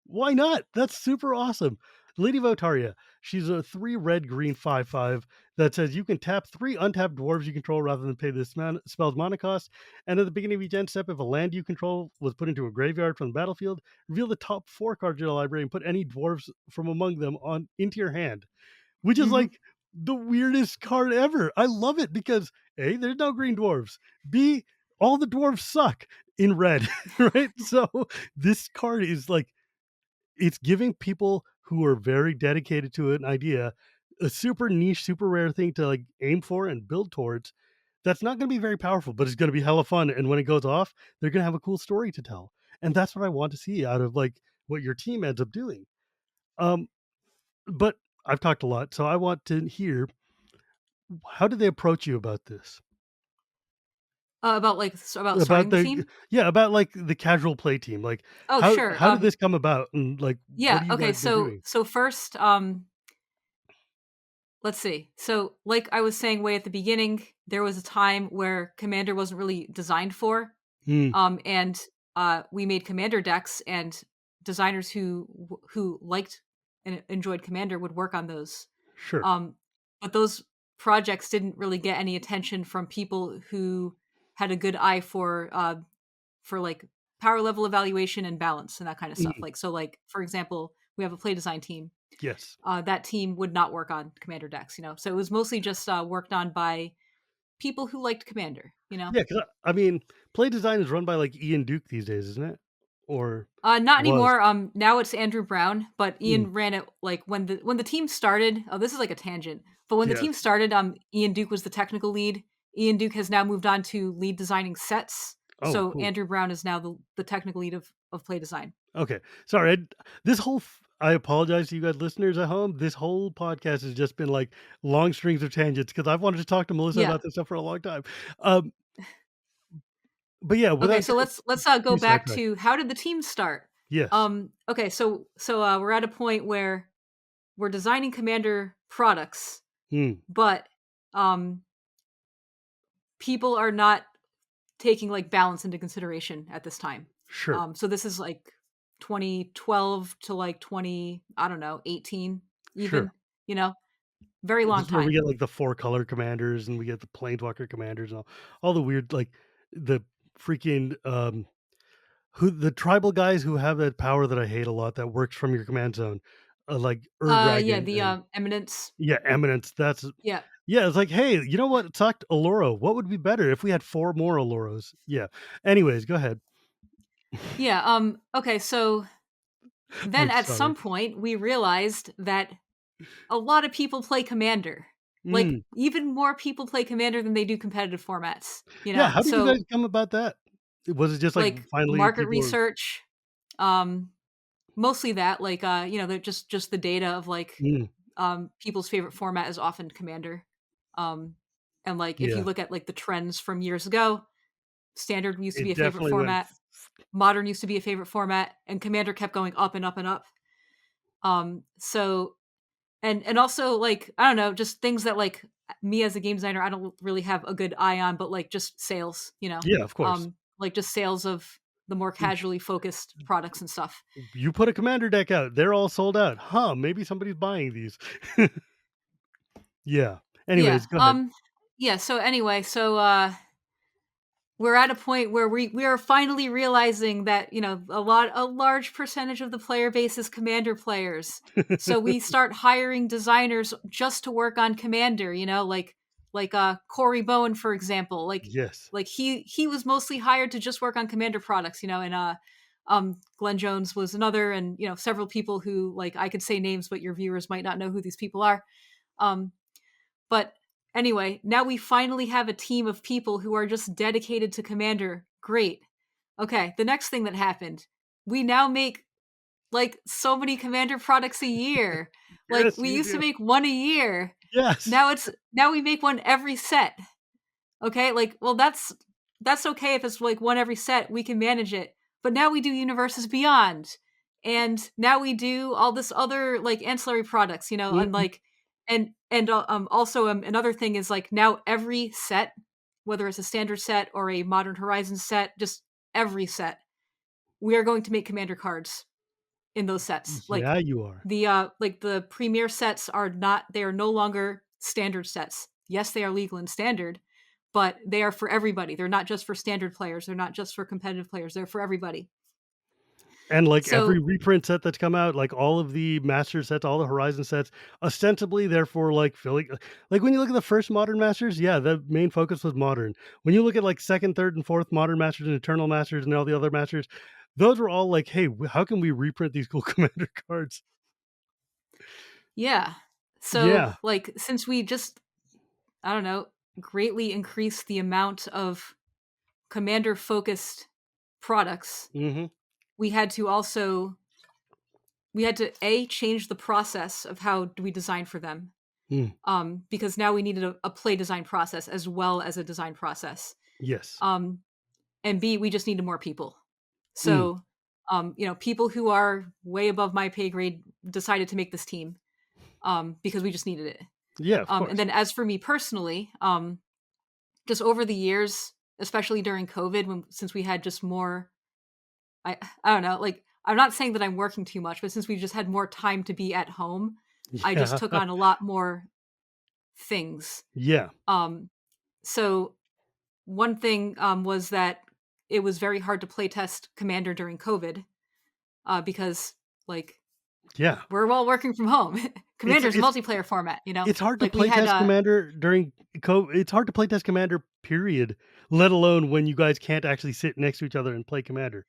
why not? That's super awesome. Lady Votaria, she's a 3 red green 5/5 that says you can tap 3 untapped dwarves you control rather than pay this spell's mana cost. And at the beginning of each end step, if a land you control was put into a graveyard from the battlefield, reveal the top 4 cards of your library and put any dwarves from among them on into your hand, which is Mhm. like the weirdest card ever. I love it because A, there's no green dwarves. B, all the dwarves suck in red, right? So this card is like it's giving people who are very dedicated to an idea a super niche, super rare thing to like aim for and build towards. That's not going to be very powerful, but it's going to be hella fun. And when it goes off, they're going to have a cool story to tell. And that's what I want to see out of like what your team ends up doing. Um, but I've talked a lot, so I want to hear, how did they approach you about this? About About starting the the team. Yeah, about like the casual play team. Like Oh, how sure. how did this come about, and like what Yeah. have you Okay. guys been So doing? so first, let's see. So, like I was saying way at the beginning, there was a time where Commander wasn't really designed for, Mm, and we made Commander decks, and designers who liked and enjoyed Commander would work on those. sure. Um, but those projects didn't really get any attention from people who had a good eye for like power level evaluation and balance and that kind of stuff. Mm, Like so, like for example, we have a play design team. yes. That team would not work on Commander decks, so it was mostly just worked on by people who liked Commander. Yeah, because I mean, play design is run by like Ian Duke these days, isn't it? Or Not was? anymore. Now it's Andrew Brown, but Mm, Ian ran it like when the team started. Oh, this is like a tangent. But when the yes. team started, Ian Duke was the technical lead. Ian Duke has now moved on to lead designing sets. Oh, So cool. Andrew Brown is now the technical lead of play design. Okay. Sorry. This whole I apologize to you guys listeners at home. This whole podcast has just been like long strings of tangents because I've wanted to talk to Melissa Yeah. about this stuff for a long time. Um, but yeah, Okay, without so getting let's go too back sidetracked. to how did the team start? Yes. Okay, so we're at a point where we're designing Commander products, Mm, but um people are not taking like balance into consideration at this time. sure. So this is like 2012 to like 20, I don't know, 18 Sure. even, you know, very This long is where we time. get like the four color commanders and we get the planeswalker commanders and all the weird like the freaking who the tribal guys who have that power that I hate a lot that works from your command zone, like Yeah, Dragon the and Eminence. yeah, Eminence. That's Yeah. yeah. It's like, hey, you know what? It sucked Allura. What would be better if we had four more Alluros? Yeah. Anyways, go ahead. Yeah, okay, so then I'm at sorry. some point we realized that a lot of people play Commander. Like Mm. even more people play Commander than they do competitive formats, Yeah. How did you guys So come about that? Was it just like like finally market people were? research, um mostly that, like, they're just the data of like, Mm, people's favorite format is often Commander, um, and like if you yeah. look at like the trends from years ago, Standard used to be It a favorite definitely went. format, Modern used to be a favorite format, and Commander kept going up and up and up. So and also like I don't know, just things that like me as a game designer I don't really have a good eye on, but like just sales, Yeah, of course. like just sales of the more casually focused products and stuff. You put a commander deck out, they're all sold out. Huh? Maybe somebody's buying these. Yeah. Yeah. Anyways, go ahead. Yeah, so anyway, we're at a point where we are finally realizing that, a large percentage of the player base is Commander players. So we start hiring designers just to work on Commander, like Corey Bowen, for example. Yes. Like he was mostly hired to just work on Commander products, and Glenn Jones was another, and several people who, like, I could say names, but your viewers might not know who these people are. Um but anyway, now we finally have a team of people who are just dedicated to Commander. Great. Okay, the next thing that happened, we now make like so many Commander products a year. Like Yes, we you used to do. make one a year. Yes. Now we make one every set. Okay? Like, well, that's okay if it's like one every set, we can manage it. But now we do Universes Beyond. And now we do all this other like ancillary products, and Mhm. like and also another thing is like now every set, whether it's a standard set or a Modern Horizons set, just every set, we are going to make commander cards in those sets. Yeah, you are. Like the premier sets they are no longer standard sets. Yes, they are legal and standard, but they are for everybody. They're not just for standard players. They're not just for competitive players. They're for everybody. And, like, every So, reprint set that's come out, like, all of the Master sets, all the Horizon sets, ostensibly, therefore, like, filling like, when you look at the first Modern Masters, yeah, the main focus was Modern. When you look at, like, 2nd, 3rd, and 4th Modern Masters and Eternal Masters and all the other Masters, those were all like, hey, how can we reprint these cool commander cards? Yeah. So, Yeah. like, since we just, I don't know, greatly increased the amount of commander focused products, Mm-hmm. we had to also, we had to A, change the process of how do we design for them. Mm. Because now we needed a play design process as well as a design process. Yes. Um, and B, we just needed more people. Mm. So, people who are way above my pay grade decided to make this team because we just needed it. Yeah, of And course. then as for me personally, just over the years, especially during COVID, since we had just more, I don't know, like I'm not saying that I'm working too much, but since we just had more time to be at home, I just Yeah. took on a lot more things. Yeah. Um, so one thing was that it was very hard to playtest Commander during COVID because like Yeah. we're all working from home. It's Commander's a it's multiplayer format, it's hard to like we had playtest Commander during it's hard to playtest Commander, period, let alone when you guys can't actually sit next to each other and play Commander.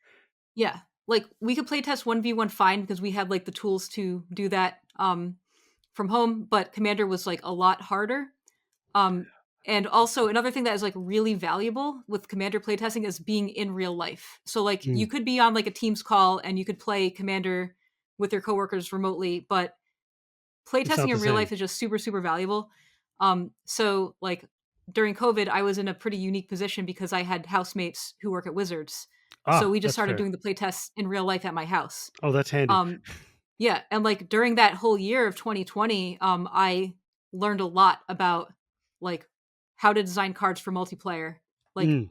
yeah, like we could playtest 1v1 fine because we had like the tools to do that from home, but Commander was like a lot harder. Um, and also another thing that is like really valuable with Commander playtesting is being in real life. So like Mm. you could be on like a Teams call and you could play Commander with your coworkers remotely, but It's not playtesting the in real same. life is just super super valuable. So like during COVID, I was in a pretty unique position because I had housemates who work at Wizards. So Ah, we just that's started fair. doing the playtests in real life at my house. Oh, that's handy. Um, yeah, and like during that whole year of 2020, I learned a lot about like how to design cards for multiplayer. Like Mm.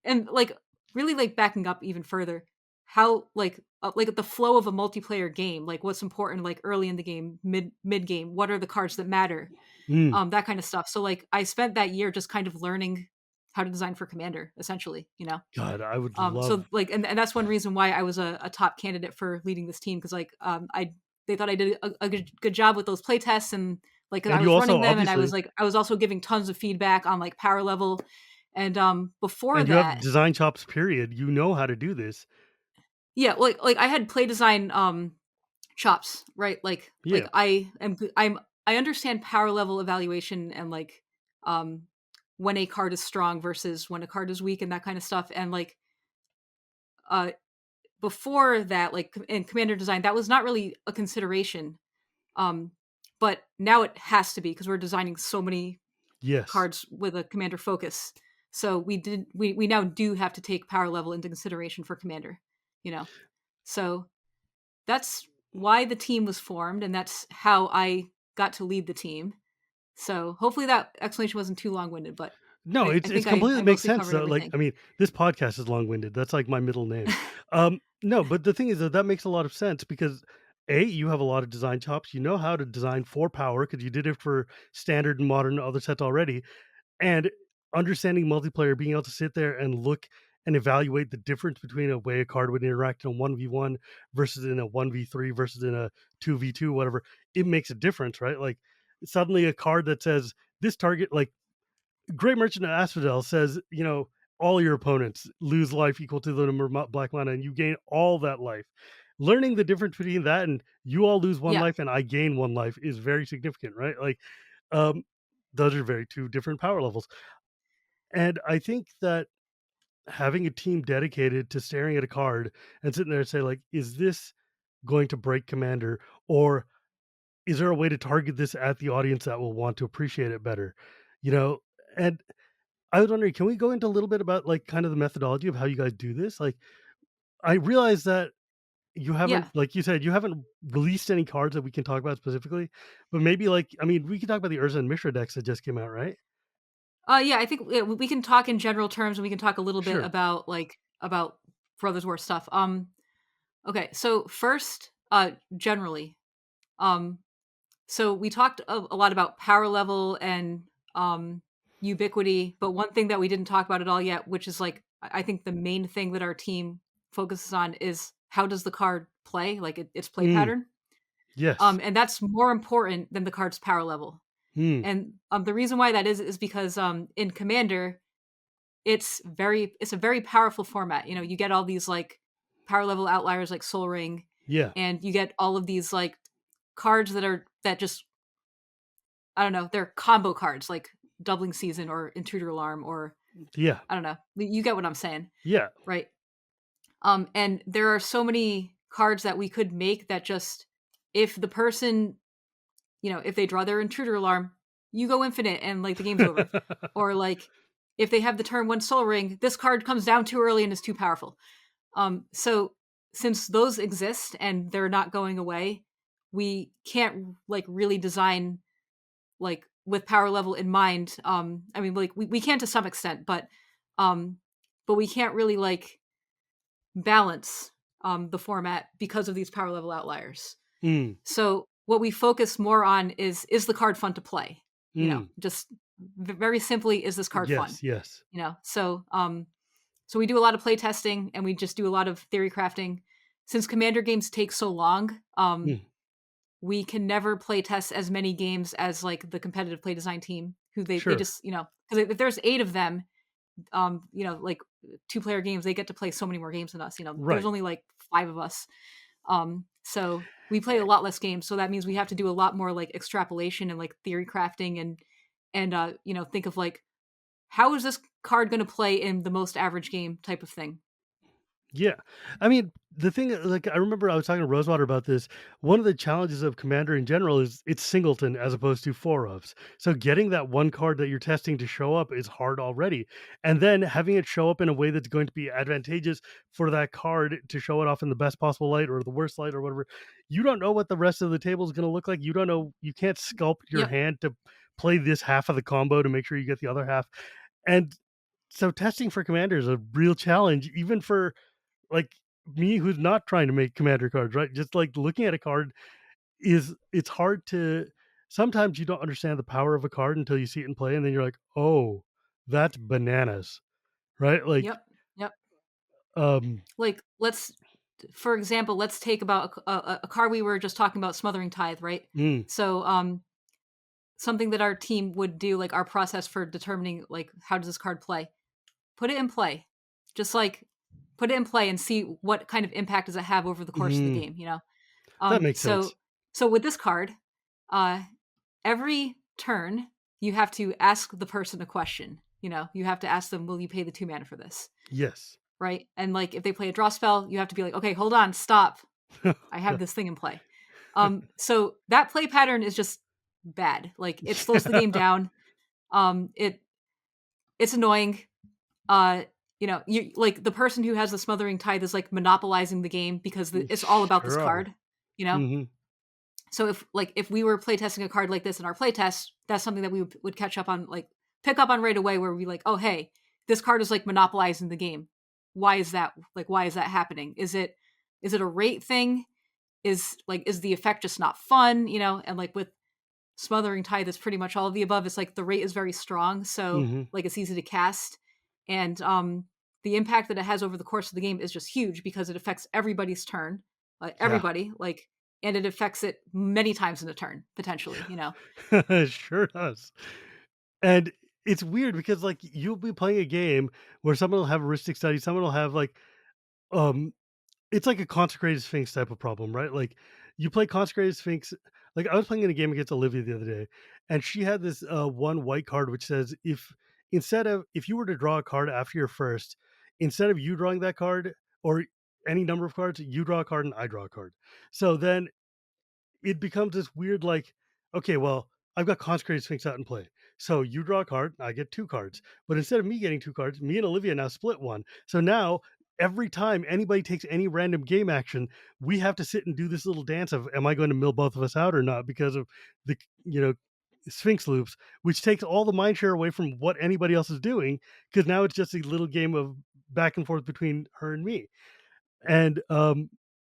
and like really like backing up even further, how like the flow of a multiplayer game, like what's important like early in the game, mid game, what are the cards that matter, Mm. that kind of stuff. So like I spent that year just kind of learning how to design for Commander essentially. God, I would So love. like, and that's one reason why I was a top candidate for leading this team because like, I they thought I did a good job with those play tests and like 'cause I And you was also running them and obviously, I was also giving tons of feedback on like power level and before and you have that, design chops, period. You know how to do this. yeah, like I had play design chops, right? Like Yeah. I understand power level evaluation and like um when a card is strong versus when a card is weak and that kind of stuff and like uh before that, like in commander design, that was not really a consideration. Um, but now it has to be because we're designing so many Yes. cards with a commander focus. So we now do have to take power level into consideration for commander, you know. So that's why the team was formed, and that's how I got to lead the team. So hopefully that explanation wasn't too long winded, but No, I it's think completely I makes mostly sense covered though. Like, everything. I mean, this podcast is long-winded. That's like my middle name. No, but the thing is that that makes a lot of sense because A, you have a lot of design chops. You know how to design for power because you did it for standard and modern and other sets already. And understanding multiplayer, being able to sit there and look and evaluate the difference between a way a card would interact in a 1v1 versus in a 1v3 versus in a 2v2, whatever, it makes a difference, right? Like suddenly a card that says this target, like Great Merchant of Asphodel says, all your opponents lose life equal to the number of black mana, and you gain all that life. Learning the difference between that and you all lose one Yeah, life and I gain one life is very significant, right? Like, um, those are very two different power levels. And I think that having a team dedicated to staring at a card and sitting there and say, like, is this going to break Commander? Or is there a way to target this at the audience that will want to appreciate it better? You know, and I was wondering, can we go into a little bit about like kind of the methodology of how you guys do this? Like, I realize that you yeah. haven't, like you said, you haven't released any cards that we can talk about specifically, but maybe like, I mean, we can talk about the Urza and Mishra decks that just came out, right? Yeah, I think yeah, we can talk in general terms, and we can talk a little bit Sure. about Brothers War stuff. Okay, so first, generally, um, so we talked a lot about power level and ubiquity, but one thing that we didn't talk about at all yet, which is like I think the main thing that our team focuses on is how does the card play, like its play Mm, pattern, yes. and that's more important than the card's power level. Mm, And the reason why that is because in Commander, it's a very powerful format. You know, you get all these like power level outliers like Soul Ring, Yeah. and you get all of these like cards that just, I don't know, they're combo cards like Doubling Season or Intruder Alarm, or Yeah. I don't know. You get what I'm saying, Yeah. right? And there are so many cards that we could make that just, if the person, if they draw their Intruder Alarm, you go infinite and like the game's over. Or like if they have the turn 1 Soul Ring, this card comes down too early and is too powerful. So since those exist and they're not going away, we can't like really design like with power level in mind. I mean, like we can to some extent, um but we can't really like balance the format because of these power level outliers. Mm. So what we focus more on is the card fun to play? Mm. Just very simply, is this card fun? Yes. Yes. So we do a lot of play testing and we just do a lot of theory crafting. Since Commander games take so long, Mm. we can never play test as many games as like the competitive play design team, who they Sure. just, because if there's 8 of them, like 2-player games, they get to play so many more games than us. There's Right. only like 5 of us. So we play a lot less games. So that means we have to do a lot more like extrapolation and like theory crafting, and think of like, how is this card going to play in the most average game type of thing. Yeah. I mean, the thing, like, I remember I was talking to Rosewater about this. One of the challenges of Commander in general is it's singleton as opposed to four ofs. So getting that one card that you're testing to show up is hard already. And then having it show up in a way that's going to be advantageous for that card to show it off in the best possible light or the worst light or whatever. You don't know what the rest of the table is going to look like. You don't know, you can't sculpt your Yep. hand to play this half of the combo to make sure you get the other half. And so testing for Commander is a real challenge, even for like me who's not trying to make commander cards, right? Just like looking at a card it's hard to sometimes you don't understand the power of a card until you see it in play and then you're like, "Oh, that's bananas." Right? Like Yep. Yep. um Like for example, let's take about a card we were just talking about, Smothering Tithe, right? mm, So something that our team would do, like our process for determining like how does this card play, put it in play, just like put it in play and see what kind of impact does it have over the course of the mm, game. that makes So sense. with this card, uh every turn you have to ask the person a question. You have to ask them, will you pay the 2 mana for this? Yes. Right? And like if they play a draw spell, you have to be like, okay, hold on, stop, I have this thing in play. So that play pattern is just bad. Like it slows the game down. It's annoying. You like the person who has the Smothering Tithe is like monopolizing the game because it's all about this Sure are. card. You know. Mhm. So if we were playtesting a card like this in our playtest, that's something that we would catch up on, like pick up on right away, where we like, oh hey, this card is like monopolizing the game. Why is that? Like, why is that happening? Is it a rate thing? Is the effect just not fun? And like with Smothering Tithe, it's pretty much all of the above. It's like the rate is very strong, so Mhm. like it's easy to cast, and the impact that it has over the course of the game is just huge because it affects everybody's turn, Yeah. everybody, like, and it affects it many times in a turn potentially. Sure does. And it's weird because like you'll be playing a game where someone will have heuristic study, someone will have like um it's like a consecrated sphinx type of problem, right? Like you play consecrated sphinx. Like I was playing in a game against Olivia the other day, and she had this one white card which says if you were to draw a card after your first, instead of you drawing that card or any number of cards, you draw a card and I draw a card. So then it becomes this weird like, okay, well, I've got consecrated sphinx out in play. So you draw a card, I get 2 cards. But instead of me getting 2 cards, me and Olivia now split one. So now every time anybody takes any random game action, we have to sit and do this little dance of am I going to mill both of us out or not because of the sphinx loops, which takes all the mind share away from what anybody else is doing, because now it's just a little game of back and forth between her and me. And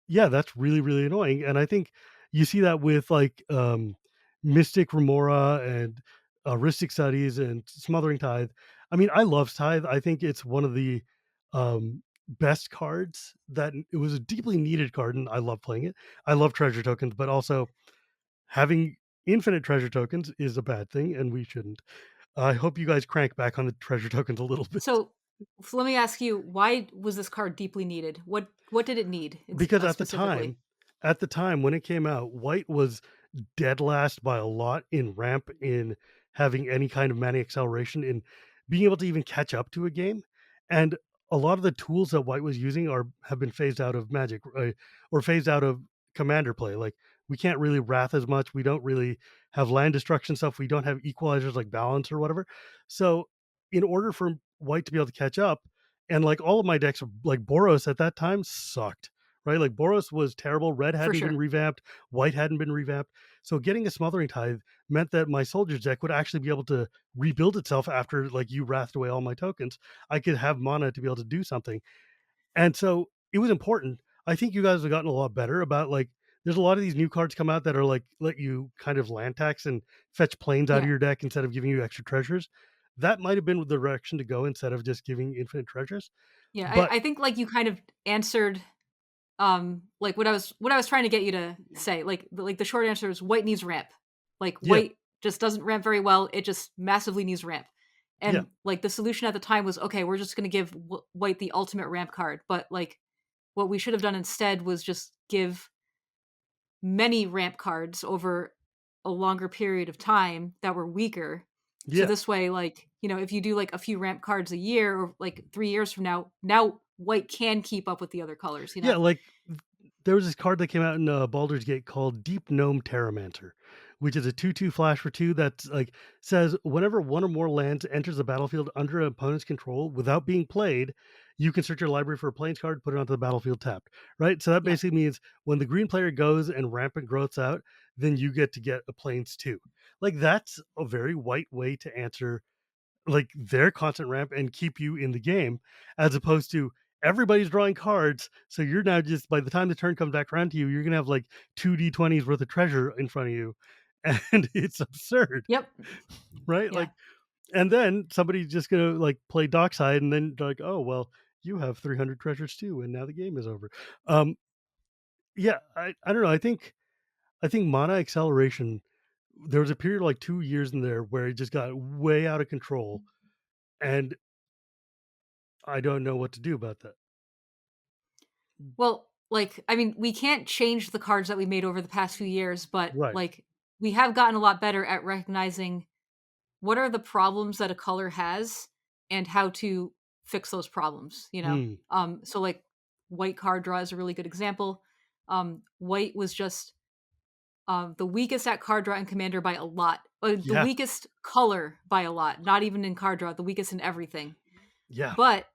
yeah, that's really really annoying, and I think you see that with like Mystic Remora and Ristic Studies and Smothering Tithe. I mean, I love Tithe. I think it's one of the best cards. That it was a deeply needed card and I love playing it. I love treasure tokens, but also having infinite treasure tokens is a bad thing and we shouldn't. I hope you guys crank back on the treasure tokens a little bit. So So let me ask you, why was this card deeply needed? What did it need Because specifically? at the time when it came out, white was dead last by a lot in ramp, in having any kind of mana acceleration, in being able to even catch up to a game. And a lot of the tools that white was using are have been phased out of Magic, or phased out of commander play. Like, we can't really wrath as much. We don't really have land destruction stuff. We don't have equalizers like balance or whatever. So in order for white to be able to catch up, and like all of my decks, like Boros at that time sucked, right? Like Boros was terrible. Red For hadn't been sure. revamped. White hadn't been revamped. So getting a Smothering Tithe meant that my Soldiers deck would actually be able to rebuild itself after like you wrathed away all my tokens. I could have mana to be able to do something. And so it was important. I think you guys have gotten a lot better about like there's a lot of these new cards come out that are like let you kind of land tax and fetch planes out of Yeah. your deck instead of giving you extra treasures. That might have been the direction to go instead of just giving infinite treasures. Yeah, But I think like you kind of answered like what I was trying to get you to say. Like the short answer is white needs ramp. Like yeah, white just doesn't ramp very well. It just massively needs ramp. yeah, And like the solution at the time was okay, we're just going to give white the ultimate ramp card, but like what we should have done instead was just give many ramp cards over a longer period of time that were weaker. So yeah. this way, like, if you do like a few ramp cards a year or like 3 years from now white can keep up with the other colors, Yeah, like there was this card that came out in Baldur's Gate called Deep Gnome Terramancer, which is a 2/2 flash for 2 that's like says whenever one or more lands enters the battlefield under an opponent's control without being played, you can search your library for a plains card, put it onto the battlefield tapped. Right? So that Yep. basically means when the green player goes and rampant growths out, then you get to get a plains too. Like that's a very white way to answer like their constant ramp and keep you in the game, as opposed to everybody's drawing cards. So you're now just by the time the turn comes back around to you, you're gonna have like two D20s worth of treasure in front of you. And it's absurd, Yep. right? Yeah. Like, and then somebody's just gonna like play dockside and then they're like, oh well, you have 300 treasures too, and now the game is over. Um, yeah, I don't know. I think mana acceleration. There was a period of like 2 years in there where it just got way out of control, and I don't know what to do about that. Well, like, I mean, we can't change the cards that we made over the past few years, but Right. like we have gotten a lot better at recognizing what are the problems that a color has and how to fix those problems. Mm. So like white card draw is a really good example. White was just the weakest at card draw and commander by a lot. The Yeah. weakest color by a lot, not even in card draw, the weakest in everything. Yeah. But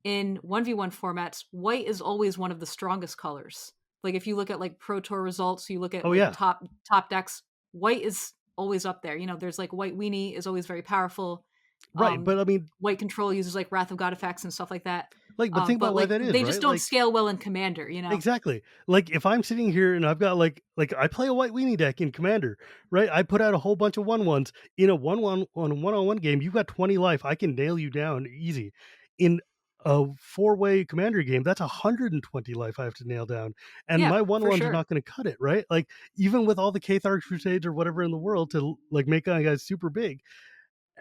in 1v1 formats, white is always one of the strongest colors. Like if you look at like Pro Tour results, you look at Oh, like yeah. top decks, white is always up there. There's like white weenie is always very powerful. Right, but I mean, White control uses like Wrath of God effects and stuff like that. like, but think But about why like that is, they just right? don't Like, scale well in Commander. exactly. Like, if I'm sitting here and I've got like I play a white weenie deck in Commander, right? I put out a whole bunch of 1/1s in a 1/1 on a one-on-one game. You've got 20 life. I can nail you down easy. In a four-way Commander game, that's 120 life I have to nail down, and Yeah, my for 1/1s are sure. not going to cut it, right? Like, even with all the Cathar Crusades or whatever in the world to like make guys super big,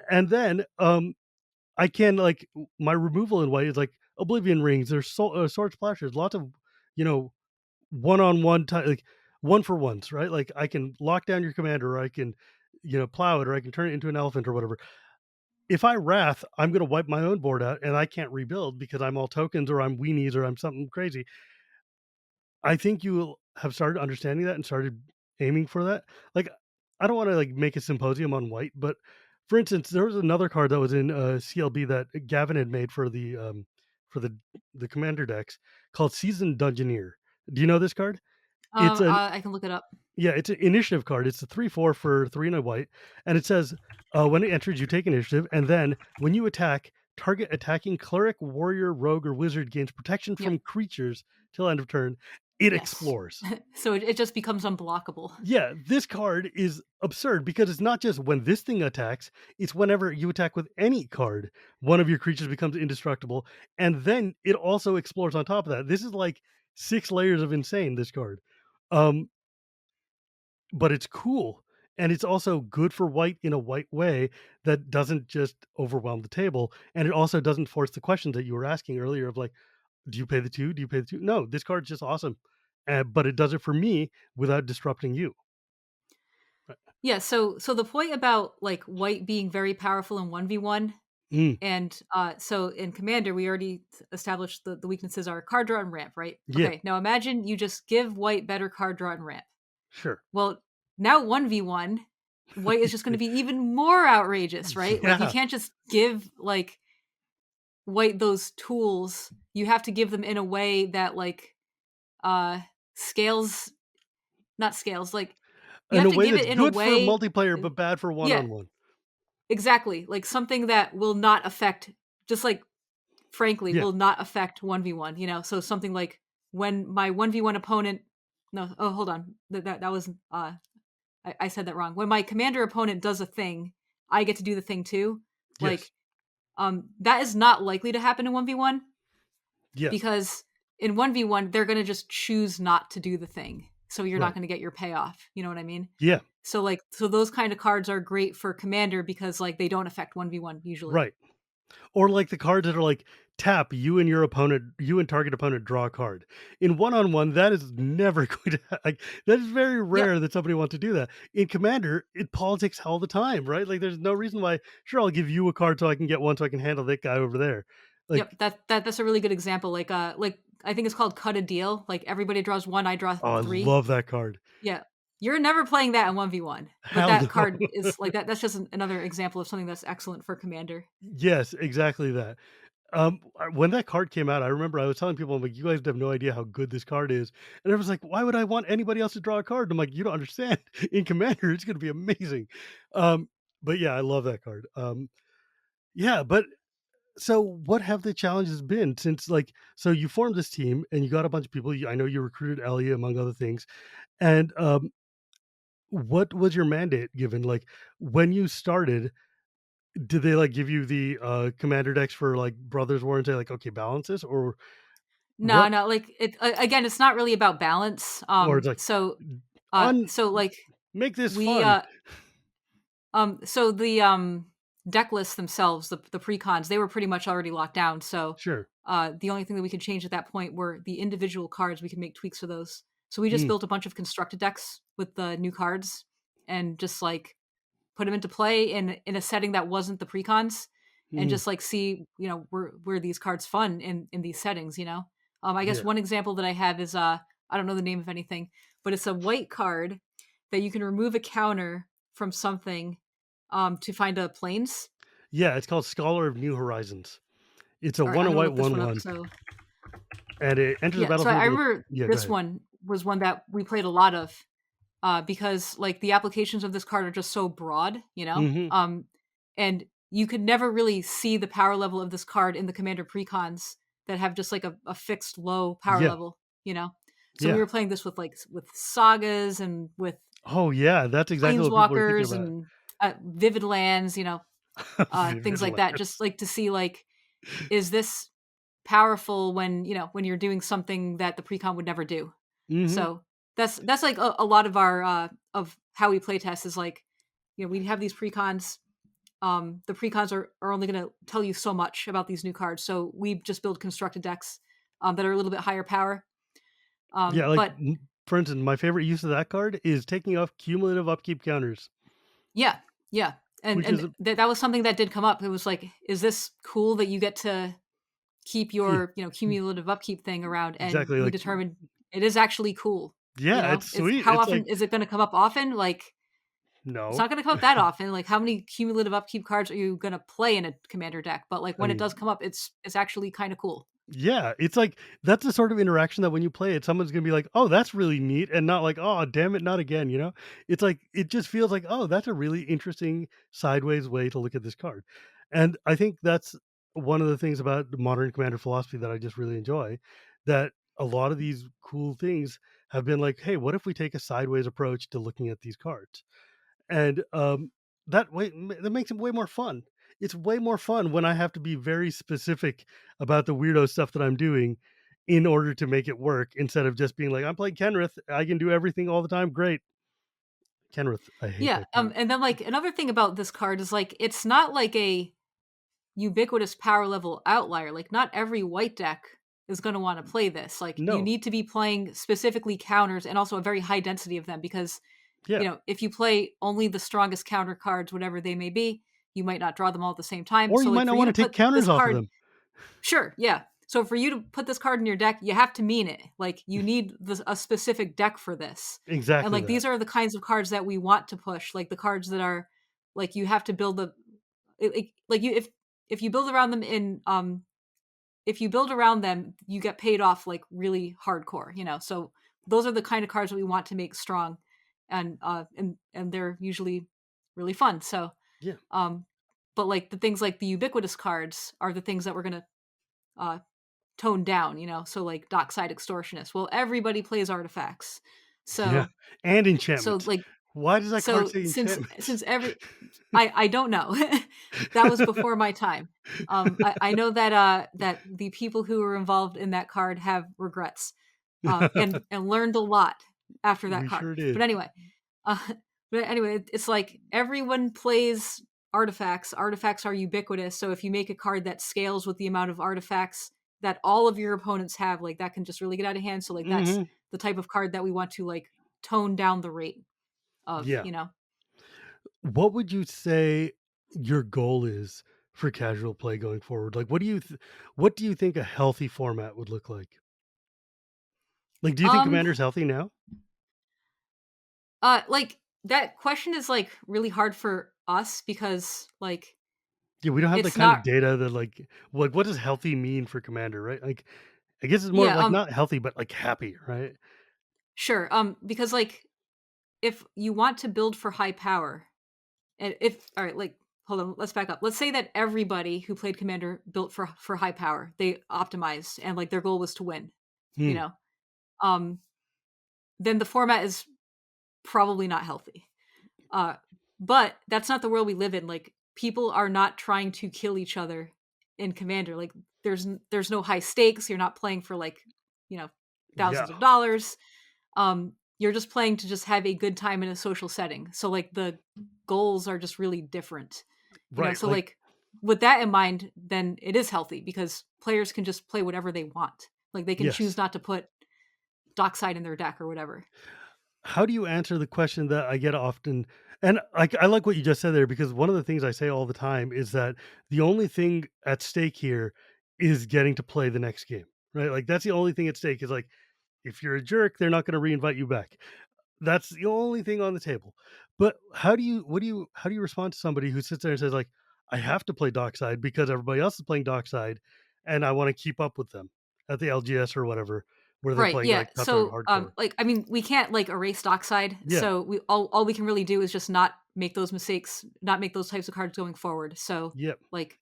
and then I can like my removal in white is like Oblivion Rings. There's sword splashes, lots of you know one-on-one like one for ones, right? Like I can lock down your commander, or I can plow it, or I can turn it into an elephant or whatever. If I wrath, I'm going to wipe my own board out, and I can't rebuild because I'm all tokens, or I'm weenies, or I'm something crazy. I think you have started understanding that and started aiming for that. Like, I don't want to like make a symposium on white, but for instance, there was another card that was in CLB that Gavin had made for the commander decks called Seasoned Dungeoneer. Do you know this card? It's an I can look it up. Yeah, it's an initiative card. It's a 3/4 for 3 and a white, and it says when it enters, you take initiative, and then when you attack, target attacking cleric, warrior, rogue, or wizard gains protection Yep. from creatures till end of turn. It Yes. explores. So it just becomes unblockable. Yeah, this card is absurd because it's not just when this thing attacks, it's whenever you attack with any card, one of your creatures becomes indestructible, and then it also explores on top of that. This is like 6 layers of insane, this card. Um, but it's cool. and it's also good for white in a white way that doesn't just overwhelm the table, and it also doesn't force the questions that you were asking earlier of like, "Do you pay the 2? Do you pay the 2?" No, this card's just awesome, but it does it for me without disrupting you. Uh, Yeah, so the point about like white being very powerful in 1v1 mm, and so in Commander we already established the weaknesses are card draw and ramp, right? yeah, Okay, now imagine you just give white better card draw and ramp. sure. Well, now 1v1, white is just going to be even more outrageous, right? Like you Yeah, can't just give like white those tools. You have to give them in a way that like uh scales not scales, like you in have a to way give that's it in a good for way. multiplayer, but bad for Yeah, one-on-one. exactly. Like something that will not affect just like frankly Yeah, will not affect 1v1, you know? So something like when my 1v1 opponent no, oh hold on. That was I said that wrong. When my commander opponent does a thing, I get to do the thing too. Like yes, that is not likely to happen in 1v1 yes, because in 1v1 they're going to just choose not to do the thing. So you're not right. going to get your payoff, you know what I mean? Yeah, So like so those kind of cards are great for commander because like they don't affect 1v1 usually. right. Or like the cards that are like tap you and your opponent, you and target opponent draw a card. In one-on-one, that is never going to like that is very Yep. rare that somebody wants to do that. In Commander, it politics all the time, right? Like there's no reason why, sure, I'll give you a card so I can get one so I can handle that guy over there. Like, Yep. That's a really good example. Like I think it's called cut a deal. Like everybody draws one, I draw oh, I three. love that card. Yeah. You're never playing that in 1v1. But Hell that no. card is like that that's just another example of something that's excellent for commander. Yes, exactly that. When that card came out, I remember I was telling people, I'm like, "You guys have no idea how good this card is." And everyone's like, "Why would I want anybody else to draw a card?" And I'm like, "You don't understand. In Commander, it's gonna be amazing." Um, but yeah, I love that card. Yeah, but so what have the challenges been since like so you formed this team and you got a bunch of people. I know you recruited Ellie among other things. And what was your mandate given? Like when you started, did they like give you the commander decks for like Brothers War and say like, okay, balance this, or No, what? no, like again, it's not really about balance. Or it's like un So like make this we fun. so the deck lists themselves, the precons, they were pretty much already locked down. So Sure. the only thing that we could change at that point were the individual cards. We could make tweaks for those. So we just Mm, built a bunch of constructed decks with the new cards and just like put them into play in a setting that wasn't the precons and mhm. just like see, you know, were these cards fun in these settings, you know? I guess Yeah. one example that I have is I don't know the name of anything, but it's a white card that you can remove a counter from something to find a planes. Yeah, it's called Scholar of New Horizons. It's a All right, one I'm and gonna white look this one up. 1/1, So and it enters the yeah, so I battlefield with remember yeah, go this ahead. one was one that we played a lot of because like the applications of this card are just so broad, you know. Mhm. And you could never really see the power level of this card in the commander precons that have just like a fixed low power Yeah, level, you know. So we yeah. were playing this with like with sagas and with Oh, yeah, that's exactly what people are thinking planeswalkers about. and vivid lands, you know, things Vivid like that. Land. Just like to see like is this powerful when you know when you're doing something that the precon would never do. Mhm. So that's like a lot of how we play test is like you know we have these precons. The precons are only going to tell you so much about these new cards, so we just build constructed decks that are a little bit higher power. Yeah, like, But for instance, my favorite use of that card is taking off cumulative upkeep counters, yeah, yeah, which is that was something that did come up. It was like, is this cool that you get to keep yeah, your you know cumulative upkeep thing around? And exactly, we like determined it is actually cool. You yeah, know, it's it's sweet. how It's often like, is it going to come up? Often, like it's no. not going to come up that often. Like how many cumulative upkeep cards are you going to play in a commander deck? But like I when it does mean, come up, it's actually kind of cool. yeah, it's like that's the sort of interaction that when you play it, someone's gonna be like, "Oh, that's really neat," and not like, "Oh, damn it, not again," you know? It's like it just feels like, "Oh, that's a really interesting sideways way to look at this card." And I think that's one of the things about the modern commander philosophy that I just really enjoy, that a lot of these cool things have been like, "Hey, what if we take a sideways approach to looking at these cards?" And that way that makes it way more fun. It's way more fun when I have to be very specific about the weirdo stuff that I'm doing in order to make it work instead of just being like, I'm playing Kenrith, I can do everything all the time, great. Kenrith, I hate Yeah. that card. And then like another thing about this card is like it's not like a ubiquitous power level outlier. Like not every white deck is going to want to play this. Like you No. need to be playing specifically counters and also a very high density of them because Yeah. if you play only the strongest counter cards, whatever they may be, you might not draw them all at the same time. Or So you might like for not you want to to take put counters this off of card, them. sure, yeah. So for you to put this card in your deck, you have to mean it. Like you need a specific deck for this. And Exactly like that. these are the kinds of cards that we want to push, like the cards that are like you have to build like you if you build around them in if you build around them, you get paid off like really hardcore, So those are the kind of cards that we want to make strong, and they're usually really fun. So, Yeah. um, but like the things like the ubiquitous cards are the things that we're gonna uh tone down, So like Dockside Extortionist. Well, everybody plays artifacts, Yeah. so And so enchantments. like Why does that card so say since enchantments? since every I don't know. That was before my time. I know that the people who were involved in that card have regrets, and learned a lot after that We card. sure But did. anyway, uh, it's like everyone plays artifacts. Artifacts are ubiquitous, so if you make a card that scales with the amount of artifacts that all of your opponents have, like that can just really get out of hand. So like that's Hmm. the type of card that we want to like tone down the rate of, Yeah. What would you say your goal is for casual play going forward? Like, what do you think a healthy format would look like? Like, do you think Um Commander's healthy now? Like that question is like really hard for us because like Yeah, we don't have the it's kind of not data that like what does healthy mean for Commander, right? Like, I guess it's more of yeah, like not healthy, but like happy, right? sure. Because like if you want to build for high power, and if all right, like hold on, let's back up. Let's say that everybody who played Commander built for high power. They optimized and like their goal was to win, you Hmm. know. Um then the format is probably not healthy. Uh, but that's not the world we live in. Like people are not trying to kill each other in Commander. Like there's no high stakes. You're not playing for like you know Yeah. thousands of dollars. You're just playing to just have a good time in a social setting. So like the goals are just really different. Right. So Like, like with that in mind, then it is healthy because players can just play whatever they want. Like they can choose yes. not to put Dockside in their deck or whatever. How do you answer the question that I get often? And I like what you just said there because one of the things I say all the time is that the only thing at stake here is getting to play the next game, right? Like that's the only thing at stake is like if you're a jerk, they're not going to reinvite you back. That's the only thing on the table. But how do you respond to somebody who sits there and says like, I have to play Dockside because everybody else is playing Dockside, and I want to keep up with them at the LGS or whatever, where they're Right, playing yeah. like cutthroat So, hardcore. like, I mean, we can't like erase Dockside. Yeah, So we all we can really do is just not make those mistakes, not make those types of cards going forward. So, yep, like,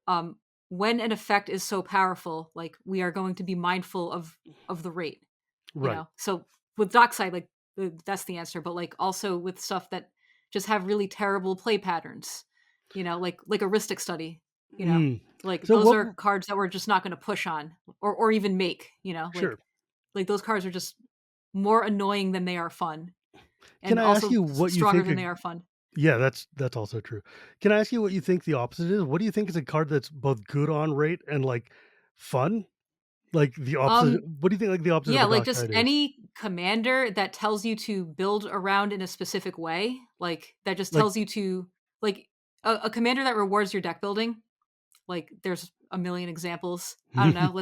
um, when an effect is so powerful, like we are going to be mindful of the rate. right, So with Dockside, like that's the answer. But like also with stuff that just have really terrible play patterns, like a Ristic Study. You know, mm. like So those what? are cards that we're just not going to push on or even make. Sure. Like those cards are just more annoying than they are fun, Can and I ask also you what you stronger think? than they are fun. Yeah, that's also true. Can I ask you what you think the opposite is? What do you think is a card that's both good on rate and like fun? Like the opposite. Um, What do you think like the opposite of yeah, a like dark just side is? any commander that tells you to build around in a specific way, like that just Like, tells you to like a commander that rewards your deck building. Like there's a million examples. I don't know.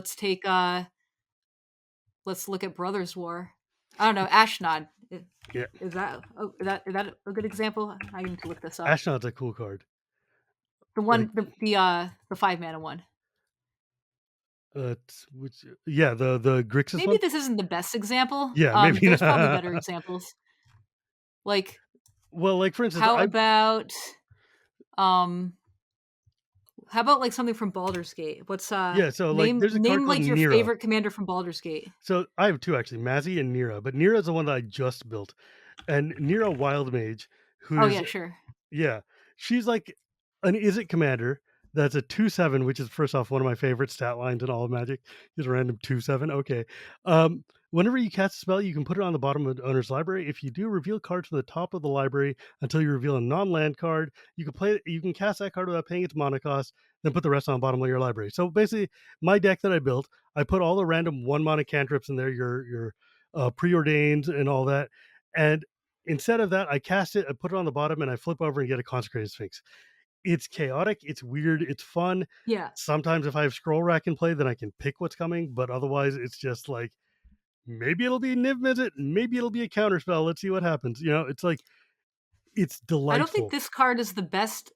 Let's look at Brothers War. I don't know. Ashnod. yeah, Is that a good example? I need to look this up. Ashnod's a cool card. The Like, one, the 5 mana one. which yeah, the Grixis Maybe one. this isn't the best example. Yeah, maybe There's probably better not. examples. Like, Well, like for instance, how I about um, how about like something from Baldur's Gate? What's yeah. So like, name there's a card name called like your Nira. favorite commander from Baldur's Gate? So I have two actually, Mazzy and Nira. But Nira is the one that I just built, and Nira Wild Mage, Oh who's yeah, sure. yeah, she's like an Is It commander that's a 2/7, which is first off one of my favorite stat lines in all of Magic. Is a random 2/7. Okay. Whenever you cast a spell, you can put it on the bottom of the owner's library. If you do, reveal cards from the top of the library until you reveal a non-land card. You can play. You can cast that card without paying its mana cost. Then put the rest on the bottom of your library. So basically, my deck that I built, I put all the random one mana cantrips in there, your preordained and all that. And instead of that, I cast it, I put it on the bottom, and I flip over and get a consecrated sphinx. It's chaotic, it's weird, it's fun. Yeah. Sometimes if I have scroll rack in play, then I can pick what's coming. But otherwise, it's just like maybe it'll be Niv Mizzet, maybe it'll be a counter spell. Let's see what happens. It's like it's I don't think delightful. this card is the best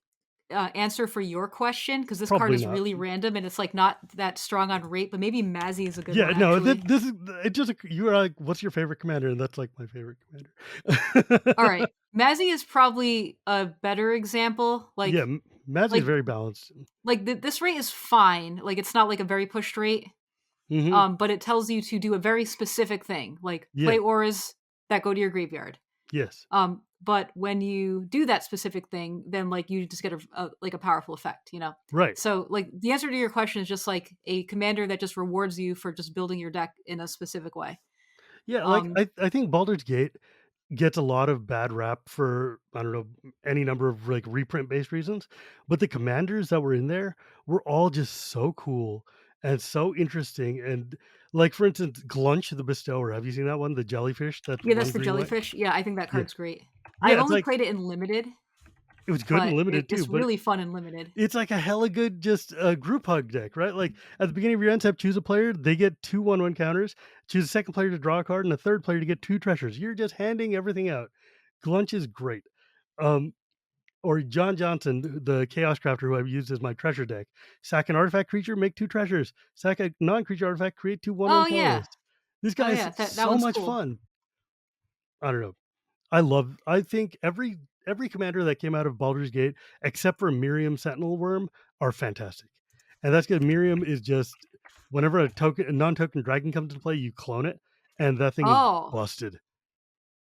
answer for your question because this card Probably is not. really random and it's like not that strong on rate, but maybe Mazzy is a good Yeah, one no, actually. this is it. Just you were like, "What's your favorite commander?" And that's like my favorite All commander. right. Mazzy is probably a better example. Yeah, Mazzy is Like very balanced. this rate is fine. Like it's not like a very pushed rate. Hmm. But it tells you to do a very specific thing, like Yeah. play auras that go to your graveyard. Yes. But when you do that specific thing, then like you just get a powerful effect, you know. Right. So like the answer to your question is just like a commander that just rewards you for just building your deck in a specific way. Yeah. Like Um, I think Baldur's Gate gets a lot of bad rap for I don't know any number of like reprint based reasons, but the commanders that were in there were all just so cool and so interesting. And like for instance, Glunch the Bestower. Have you seen that one? The jellyfish that's yeah, that's one the green white. jellyfish. Yeah, I think that Yeah, card's great. yeah. I've It's only like played it in limited, it was good and but limited too, it's but really fun in limited. it's like a hella good just group hug deck, right? Like at the beginning of your end step, choose a player. They get 2/1/1 counters. Choose a second player to draw a card, and a third player to get 2 treasures. You're just handing everything out. Glunch is great. Um, or John Johnson, the Chaos Crafter, who I've used as my treasure deck. Sack an artifact creature, make 2 treasures. Sack a non-creature artifact, create 2/1/1 Oh yeah, colorless. This oh guy's yeah, that so one's much cool. fun. I don't know. I think every commander that came out of Baldur's Gate, except for Miriam Sentinel Worm, are fantastic. And that's good. Miriam is just whenever a non-token dragon comes into play, you clone it, and that thing is Oh, busted.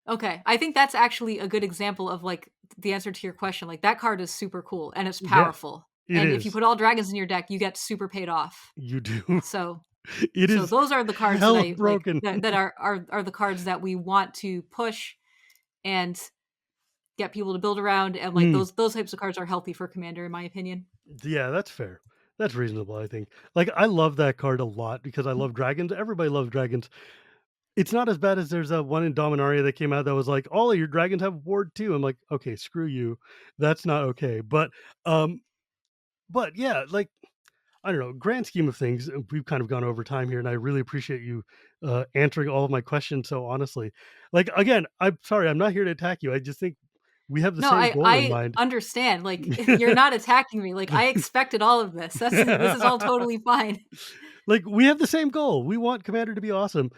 okay. I think that's actually a good example of like the answer to your question. Like that card is super cool and it's Yeah, powerful. it And if you is. put all dragons in your deck, you get super paid off. You do. So It so is those are the cards that hella I like broken. that are the cards that we want to push and get people to build around and like Mm, those types of cards are healthy for commander in my opinion. yeah, that's fair. That's reasonable, I think. Like I love that card a lot because I love dragons. Everybody loves dragons. It's not as bad as there's a one in Dominaria that came out that was like, all of your dragons have ward too. I'm like, okay, screw you. That's not okay. Um, but yeah, like I don't know, grand scheme of things, we've kind of gone over time here, and I really appreciate you answering all of my questions so honestly. Like again, I'm sorry, I'm not here to attack you. I just think we have the No, same goal in I mind. understand. Like you're not attacking me. Like I expected all of this. This is all totally fine. Like we have the same goal. We want Commander to be awesome.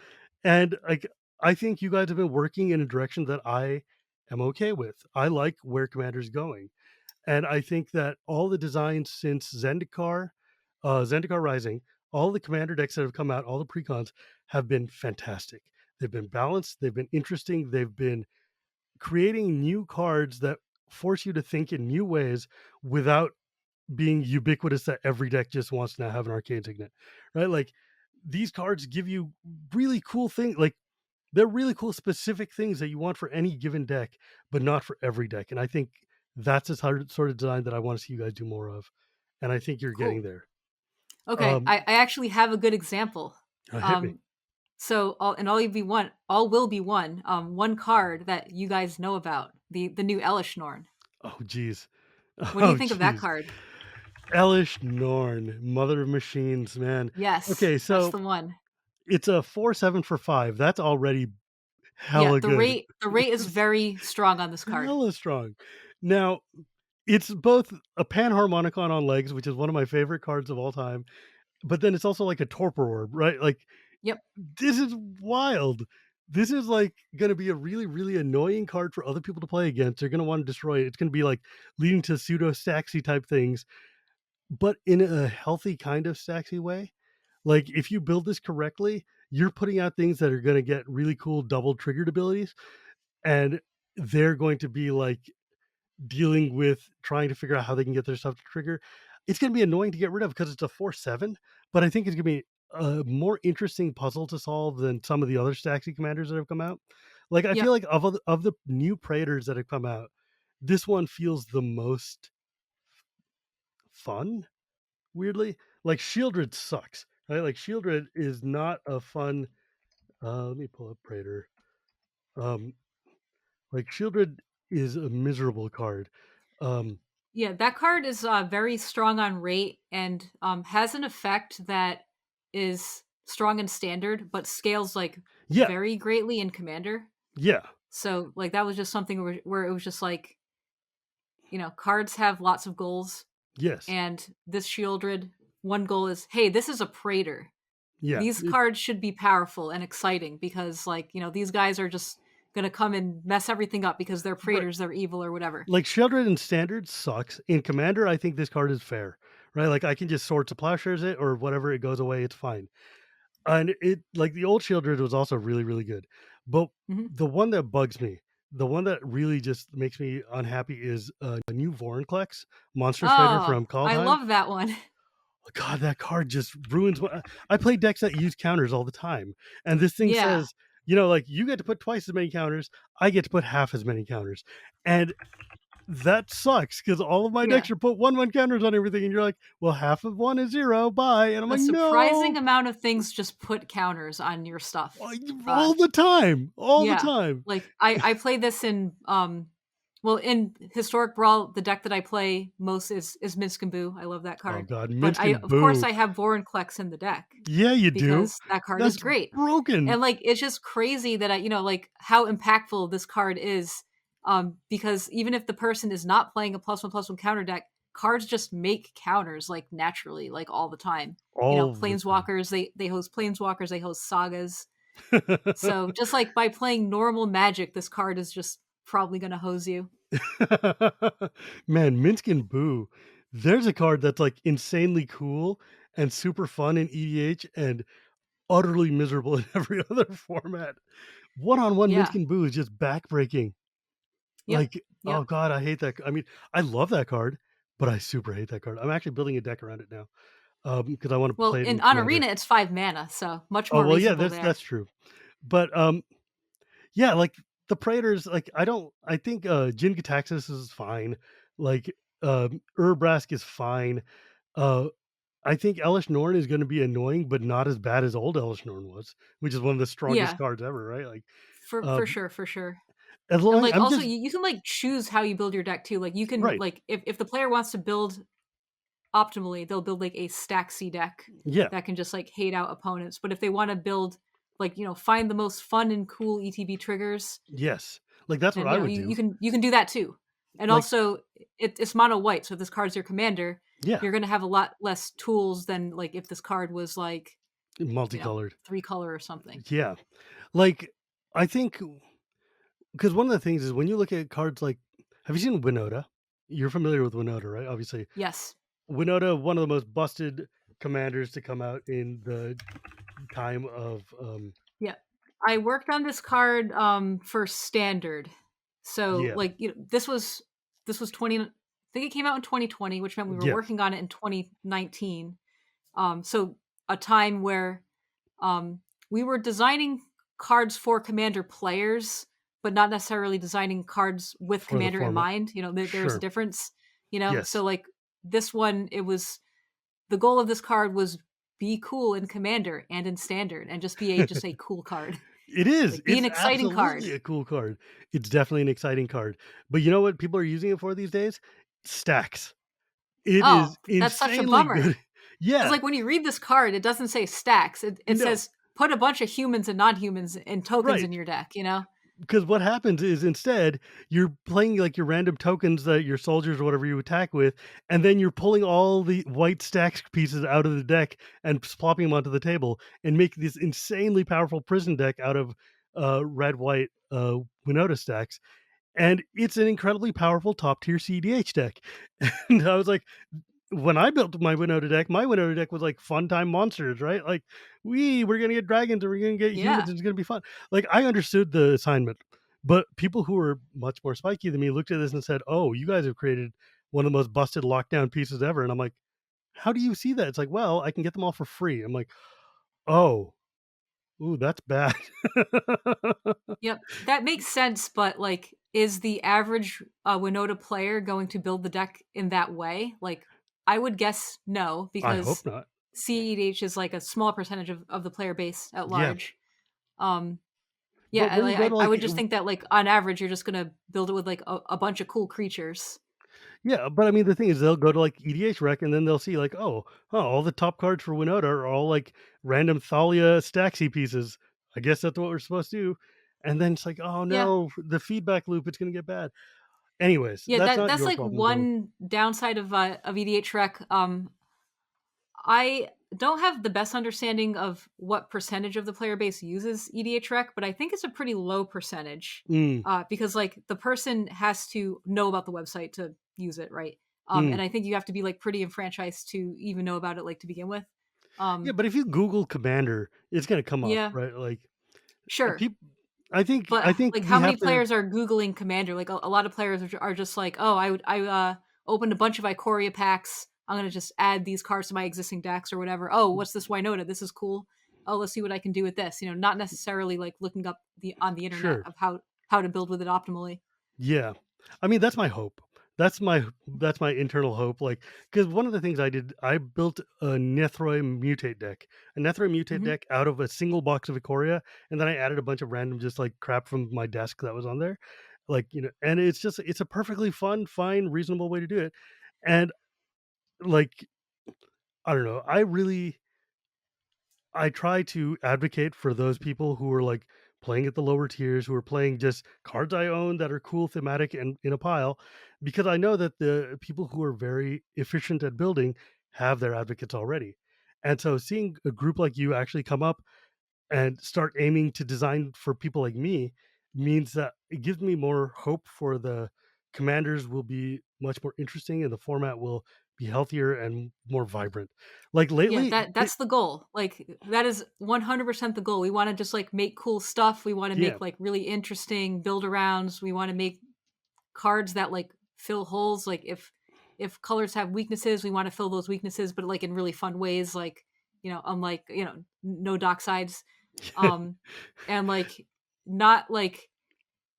And like I think you guys have been working in a direction that I am okay with. I like where Commander's going. And I think that all the designs since Zendikar Rising, all the Commander decks that have come out, all the precons have been fantastic. They've been balanced, they've been interesting, they've been creating new cards that force you to think in new ways without being ubiquitous that every deck just wants to now have an arcane signet, right? Like these cards give you really cool things. Like they're really cool specific things that you want for any given deck, but not for every deck. And I think that's the sort of design that I want to see you guys do more of. And I think you're getting Cool. there. Okay, Um, I actually have a good example. hit me. So all will be one. One card that you guys know about the new Elishnorn. Oh, geez. What do you Oh, think of that geez. card? Elish Norn, Mother of Machines, man. Yes, Okay, that's so the one. it's a 4/7 for 5. That's already Yeah, hella good. the rate is very strong on this card. Hella strong. Now, it's both a Panharmonicon on legs, which is one of my favorite cards of all time, but then it's also like a Torpor Orb, right? Like, Yep. this is wild. This is like going to be a really, really annoying card for other people to play against. They're going to want to destroy it. It's going to be like leading to pseudo Staxy type things, but in a healthy kind of Staxy way. Like, if you build this correctly, you're putting out things that are going to get really cool double triggered abilities, and they're going to be like dealing with trying to figure out how they can get their stuff to trigger. It's going to be annoying to get rid of because it's a 4/7, but I think it's going to be a more interesting puzzle to solve than some of the other Staxy commanders that have come out. Like, I feel Yep. like of the new Praetors that have come out, this one feels the most fun, weirdly. Like, Shieldred sucks, right? Like, Shieldred is not a fun let me pull up Praetor. Um, like, Shieldred is a miserable card. Um, Yeah, that card is very strong on rate and has an effect that is strong in standard, but scales like yeah, very greatly in commander. yeah, So like that was just something where it was just like, cards have lots of goals, yes, and this Shieldred, one goal is, hey, this is a Praetor. yeah. These cards should be powerful and exciting because like, these guys are just gonna come and mess everything up because they're Right. Praetors, they're evil or whatever. Like, Shieldred in Standard sucks. In Commander, I think this card is fair, right? Like, I can just Swords to Plowshares it or whatever, it goes away, it's fine. And it like, the old Shieldred was also really, really good. But Hmm. the one that bugs me, the one that really just makes me unhappy is a new Vorinclex Monster Trader Oh, from I Kaldheim. love that one. God, that card just ruins my I play decks that use counters all the time, and this thing Yeah. says, like, "You get to put twice as many counters, I get to put half as many counters." And that sucks because all of my Yeah. decks are put 1/1 counters on everything, and you're like, "Well, half of one is 0, bye." And I'm A like, surprising "No." amount of things just put counters on your stuff. Uh, All the time, all the yeah. time. Like I play this in well, in Historic Brawl, the deck that I play most is Minsk and Boo. I love that Oh card. god, But Minsk I and of course Boo. I have Vorinclex in the deck Yeah, you do. because that card is That's great. broken. And like it's just crazy that like how impactful this card is. Because even if the person is not playing a +1/+1 counter deck, cards just make counters like naturally, like all the time. All the time. Planeswalkers, they host planeswalkers, they host sagas. So just like by playing normal magic, this card is just probably gonna hose you. Man, Minsk and Boo. There's a card that's, like, insanely cool and super fun in EDH and utterly miserable in every other format. One-on-one Minsk Yeah. and Boo is just backbreaking. Yep. Like, oh Yep. god, I hate that. I mean, I love that card, but I super hate that card. I'm actually building a deck around it now, because I wanna Well, play it in in on Commander. arena it's 5 mana, so much Oh, more well, yeah, reasonable that's there. true. But, yeah, like, the Praetors, like, I think, Jin Gitaxias is fine. Like, Urabrask is fine. Uh, I think Elish Norn is gonna be annoying, but not as bad as old Elish Norn was, which is one of the strongest Yeah. cards ever, right? Like, For um, sure, for sure. as And long like I'm also just you can like choose how you build your deck too. Like you can right. like if the player wants to build optimally, they'll build like a stack C deck Yeah. that can just like hate out opponents. But if they want to build like, find the most fun and cool ETB triggers, Yes. Like, that's what then I would you do. can do that too. And Like, also it's mono white, so if this card's your commander, yeah, you're gonna have a lot less tools than like if this card was like, multicolored. 3 color or something. Yeah. Like, I think because one of the things is when you look at cards like have you seen Winota? You're familiar with Winota, right? Obviously. Yes. Winota, one of the most busted commanders to come out in the time of Yeah. I worked on this card for standard. So yeah. like, this was 20, I think it came out in 2020, which meant we were Yeah. working on it in 2019. So a time where we were designing cards for commander players, but not necessarily designing cards with For the commander in format. mind. There was a Sure. difference, so Yes. like this one, it was the goal of this card was be cool in commander and in standard and just be a cool card. It is. Like be It's an exciting card. absolutely a cool card. It's definitely an exciting card. But you know what people are using it for these days? Stacks. It Oh, is that's such a insanely bummer. good. Because Yeah. like when you read this card, it doesn't say stacks. It No. says put a bunch of humans and non-humans and tokens Right. in your deck. Because what happens is instead you're playing like your random tokens that your soldiers or whatever you attack with, and then you're pulling all the white stacks pieces out of the deck and plopping them onto the table and making this insanely powerful prison deck out of red white Winota stacks. And it's an incredibly powerful top tier CDH deck. And I was like, when I built my Winota deck was like fun time monsters, right? Like, we're gonna get dragons and we're gonna get humans Yeah. and it's gonna be fun. Like, I understood the assignment, but people who were much more spiky than me looked at this and said, "Oh, you guys have created one of the most busted lockdown pieces ever." And I'm like, "How do you see that?" It's like, "Well, I can get them all for free." I'm like, Oh, ooh, that's bad. Yep, that makes sense, but, like, is the average, Winota player going to build the deck in that way? Like, I would guess no, I hope because not. cedh is, like, a small percentage of the player base at Yeah, large. Um, yeah, but when you go to I like, would just think that, like, on average, you're just gonna build it with, like, a bunch of cool creatures. yeah, but I mean, the thing is, they'll go to like EDH rec, and then they'll see like, oh, huh, all the top cards for Winota are all like random Thalia Staxy pieces. I guess that's what we're supposed to do. And then it's like, oh Yeah. no, the feedback loop, it's gonna get bad. Anyways, Yeah, that's not that's, your like, problem though. one downside of EDH Rec. I don't have the best understanding of what percentage of the player base uses EDH Rec, but I think it's a pretty low percentage, Mm, because, like, the person has to know about the website to use it, right? mm. And I think you have to be, like, pretty enfranchised to even know about it, like, to begin with. Yeah, Um, but if you Google Commander, it's gonna come up, yeah, right? Like, sure. people. I But, think like, we how many have to. players are Googling Commander? Like, a lot of players are just like, "Oh, opened a bunch of Ikoria packs. I'm gonna just add these cards to my existing decks or whatever. Oh, what's this Winota? This is cool. Oh, let's see what I can do with this." You know, not necessarily, like, looking up on the internet Sure. of how to build with it optimally. Yeah. I mean, that's my hope. That's my internal hope, like, because one of the things I did, I built a Nethroi Mutate deck. A Nethroi Mutate Mhm. deck out of a single box of Ikoria, and then I added a bunch of random just, like, crap from my desk that was on there. Like, and it's a perfectly fun, fine, reasonable way to do it. And, like, I don't know, I try to advocate for those people who are like playing at the lower tiers, who are playing just cards I own that are cool, thematic, and in a pile, because I know that the people who are very efficient at building have their advocates already. And so seeing a group like you actually come up and start aiming to design for people like me means that it gives me more hope for the commanders will be much more interesting and the format will be healthier and more vibrant. Like Yeah, lately, that's the goal. Like, that is 100% the goal. We wanna just, like, make cool stuff. We wanna yeah. make, like, really interesting build-arounds. We wanna make cards that, like, fill holes. Like, if colors have weaknesses, we want to fill those weaknesses, but, like, in really fun ways, like, unlike, no dock sides. um and, like, not, like,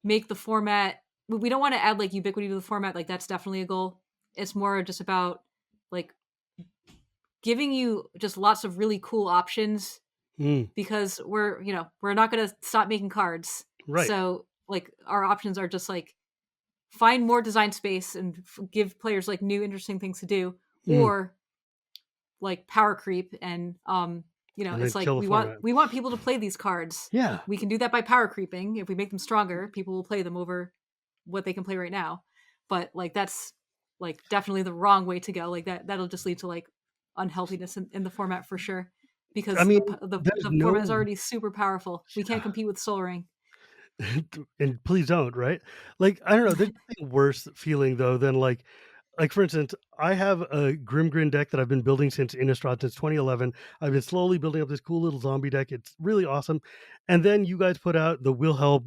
make the format, we don't want to add, like, ubiquity to the format. Like, that's definitely a goal. It's more just about, like, giving you just lots of really cool options, Mm, because we're not going to stop making cards. right. So, like, our options are just, like, find more design space and give players, like, new interesting things to do, Mm, or, like, power creep. And and then it's like, kill the format. we want people to play these cards. Yeah. We can do that by power creeping. If we make them stronger, people will play them over what they can play right now. But, like, that's, like, definitely the wrong way to go. Like, that'll just lead to, like, unhealthiness in the format for sure, I because mean, the there's format is no already super powerful. We can't compete with Soul Ring. and please don't, right? Like, I don't know, there's nothing worse feeling though than like for instance, I have a Grimgrin deck that I've been building since Innistrad since 2011. I've been slowly building up this cool little zombie deck. It's really awesome. And then you guys put out the Wilheld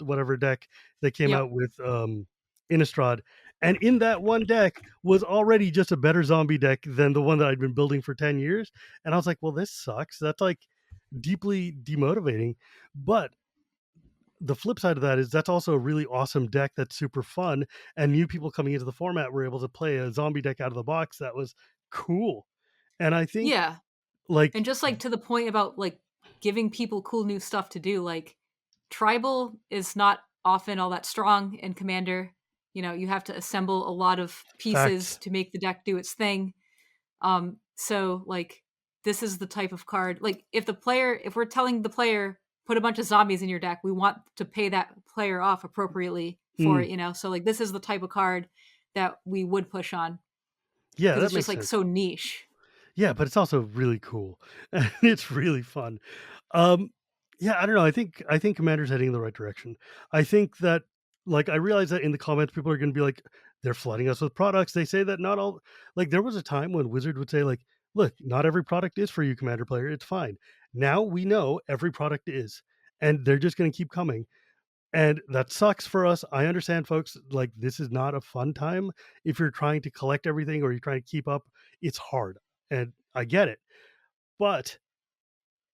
whatever deck that came Yep. out with Innistrad. And in that one deck was already just a better zombie deck than the one that I'd been building for 10 years. And I was like, well, this sucks. That's like deeply demotivating. But the flip side of that is that's also a really awesome deck that's super fun, and new people coming into the format were able to play a zombie deck out of the box that was cool. And I think Yeah. like And just, like, to the point about, like, giving people cool new stuff to do, like, tribal is not often all that strong in Commander. You have to assemble a lot of pieces facts. to make the deck do its thing. So, like, this is the type of card. Like, if we're telling the player, put a bunch of zombies in your deck, we want to pay that player off appropriately for Mm, it. So, like, this is the type of card that we would push on, yeah, because that it's just, makes like, sense. so niche. Yeah, but it's also really cool and it's really fun. Um, yeah, I don't know. I think Commander's heading in the right direction. I think that like I realize that in the comments people are going to be like they're flooding us with products. They say that not all like there was a time when Wizard would say like, "Look, not every product is for you, Commander player. It's fine." Now we know every product is, and they're just going to keep coming. And that sucks for us. I understand, folks. Like this is not a fun time if you're trying to collect everything or you're trying to keep up. It's hard, and I get it. But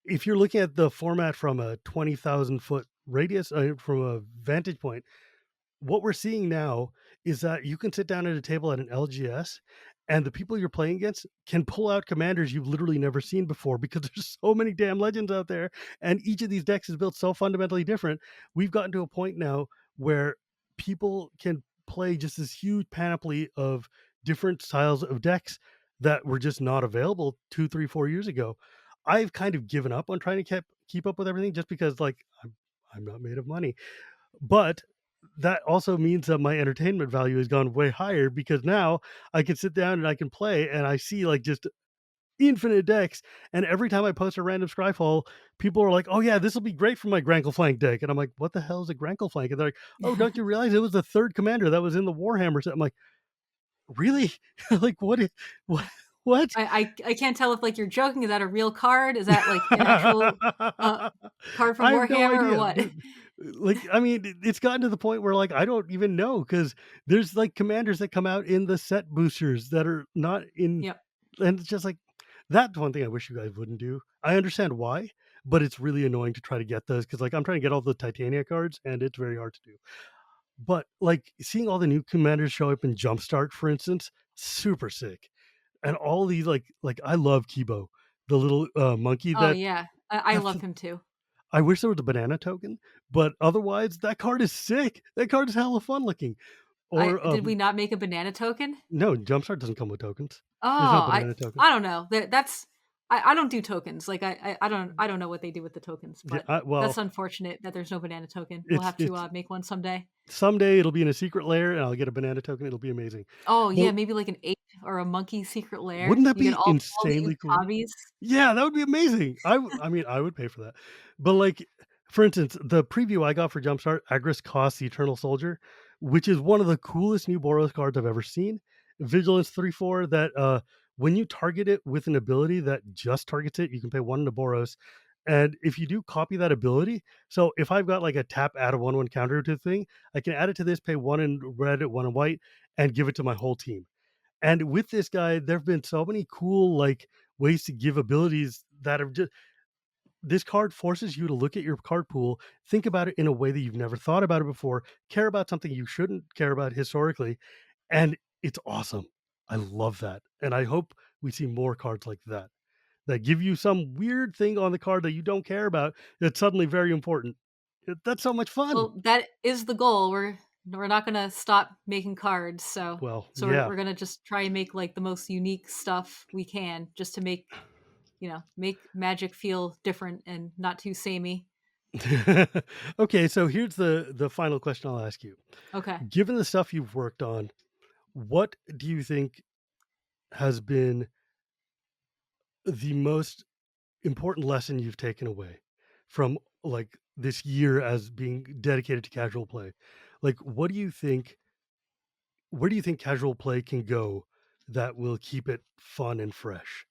if you're looking at the format from a 20,000-foot radius, from a vantage point, what we're seeing now is that you can sit down at a table at an LGS and the people you're playing against can pull out commanders you've literally never seen before because there's so many damn legends out there and each of these decks is built so fundamentally different. We've gotten to a point now where people can play just this huge panoply of different styles of decks that were just not available 2, 3, 4 years ago. I've kind of given up on trying to keep up with everything just because like I'm not made of money. But that also means that my entertainment value has gone way higher because now I can sit down and I can play and I see like just infinite decks. And every time I post a random Scryfall, people are like, "Oh yeah, this will be great for my Grankle Flank deck." And I'm like, "What the hell is a Grankle Flank?" And they're like, "Oh, don't you realize it was the third commander that was in the Warhammer set?" I'm like, "Really? Like what? What?" I can't tell if like you're joking. Is that a real card? Is that like an actual uh, card from I have no Warhammer or idea. what? Like, I mean, it's gotten to the point where like I don't even know because there's like commanders that come out in the set boosters that are not in, Yep. and it's just like that's one thing I wish you guys wouldn't do. I understand why, but it's really annoying to try to get those because like I'm trying to get all the Titania cards and it's very hard to do. But like seeing all the new commanders show up in Jumpstart, for instance, super sick. And all these like I love Kibo, the little monkey Oh that yeah, I that's love him too. I wish there was a banana token, but otherwise that card is sick. That card is hella fun looking. I Or did we not make a banana token? no, Jumpstart doesn't come with tokens. Oh, There's no I banana token. I don't know. That's I don't do tokens. Like I don't know what they do with the tokens, Yeah, but well, that's unfortunate that there's no banana token. We'll it's have to it's make one someday. someday it'll be in a secret lair and I'll get a banana token. It'll be amazing. Oh yeah, But maybe like an ape or a monkey secret lair. wouldn't that You get be all the insanely cool? Ukamis. Yeah, that would be amazing. I mean, I would pay for that. But like, for instance, the preview I got for Jumpstart, Agris costs the Eternal Soldier, which is one of the coolest new Boros cards I've ever seen. Vigilance 3/4 that when you target it with an ability that just targets it, you can pay one into Boros. And if you do copy that ability, so if I've got like a tap add a 1/1 counter to the thing, I can add it to this, pay one in red, one in white, and give it to my whole team. And with this guy, there have been so many cool like ways to give abilities that have just this card forces you to look at your card pool, think about it in a way that you've never thought about it before, care about something you shouldn't care about historically, and it's awesome. I love that. And I hope we see more cards like that that give you some weird thing on the card that you don't care about that's suddenly very important. That's so much fun. Well, that is the goal. We're not gonna stop making cards, Well, so yeah. we're gonna just try and make like the most unique stuff we can, just to make make Magic feel different and not too samey. Okay, so here's the final question I'll ask you. Okay. Given the stuff you've worked on, what do you think has been the most important lesson you've taken away from like this year as being dedicated to casual play? Like where do you think casual play can go that will keep it fun and fresh?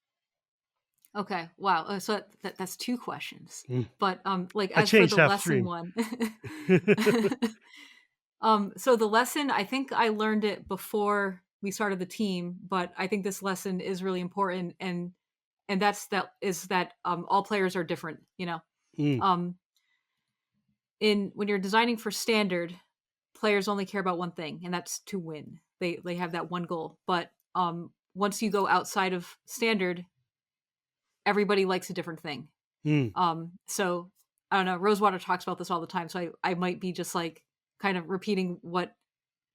Okay. Wow. So that's two questions. Mm, But like I as for changed the half lesson stream. one, so the lesson, I think I learned it before we started the team, but I think this lesson is really important, and that all players are different. Mm, Um, in when you're designing for standard, players only care about one thing, and that's to win. They have that one goal. But once you go outside of standard, everybody likes a different thing. mm. So I don't know. Rosewater talks about this all the time, so I might be just like kind of repeating what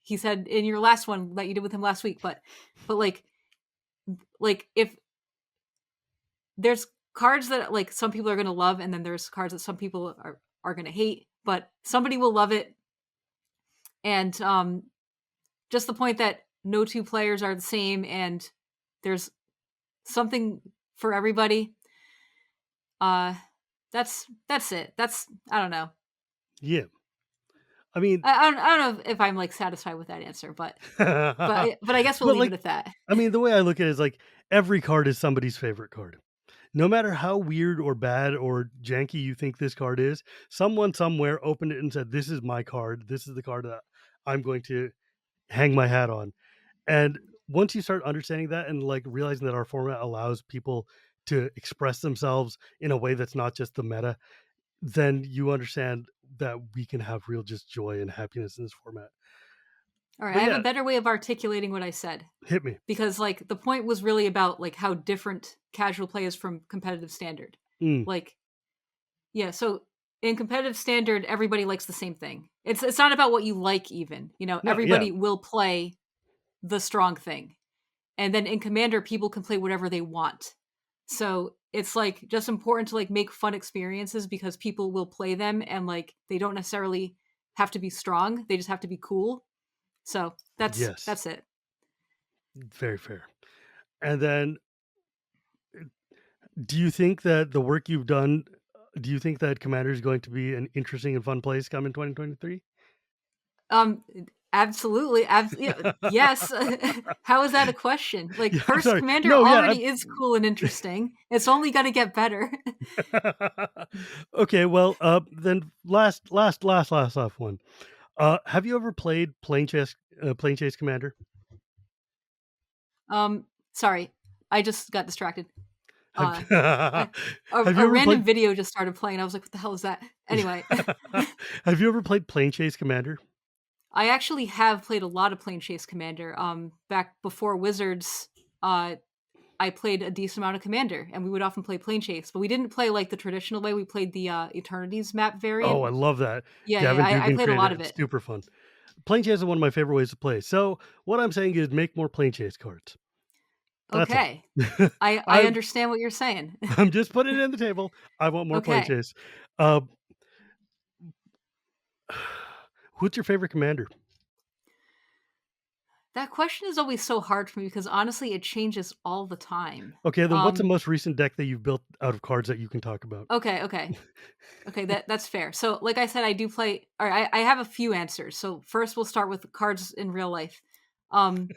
he said in your last one that you did with him last week. But like if there's cards that like some people are gonna love, and then there's cards that some people are gonna hate, but somebody will love it. And just the point that no two players are the same, and there's something for everybody. Uh, that's it. That's I don't know. Yeah. I mean, I don't know if I'm like satisfied with that answer, but but I guess we'll leave it like at that. I mean, the way I look at it is like every card is somebody's favorite card. No matter how weird or bad or janky you think this card is, someone somewhere opened it and said, "This is my card. This is the card that I'm going to hang my hat on." And once you start understanding that and like realizing that our format allows people to express themselves in a way that's not just the meta, then you understand that we can have real just joy and happiness in this format. All right, I But have a yeah, better way of articulating what I said, hit me. because like the point was really about like how different casual play is from competitive standard. Mm. Like, yeah, so in competitive standard, everybody likes the same thing. It's not about what you like even. You know, No, yeah, everybody will play the strong thing. And then in commander, people can play whatever they want. So it's like just important to like make fun experiences because people will play them, and like they don't necessarily have to be strong. They just have to be cool. So yes, that's it. very fair. And then, do you think that the work you've done, do you think that Commander is going to be an interesting and fun place come in 2023? Um, absolutely, yeah, yes. How is that a question? Like, Yeah, I'm first, sorry. commander No, yeah. already is cool and interesting. It's only gonna get better. Okay, well, then last one. Have you ever played Plane Chase Commander? Sorry, I just got distracted. Have I, Have you a ever random played video just started playing. I was like, "What the hell is that?" Anyway, Have you ever played Plane Chase Commander? I actually have played a lot of Plane Chase Commander. Back before Wizards, uh, I played a decent amount of Commander, and we would often play Plane Chase, but we didn't play like the traditional way. We played the Eternities map Oh, variant. I love that. Yeah, Gavin I Dugan played a lot created of it. it. Super fun. Plane Chase is one of my favorite ways to play. So what I'm saying is make more Plane Chase cards. That's all. Okay, I I understand what you're saying. I'm just putting it on the table. I want more Plane Okay, Chase. Who's your favorite commander? that question is always so hard for me because honestly, it changes all the time. Okay, then what's the Um, most recent deck that you've built out of cards that you can talk about? okay. Okay, that's fair. So, like I said, I do play. Or I have a few answers. So first, we'll start with cards in real life. Um,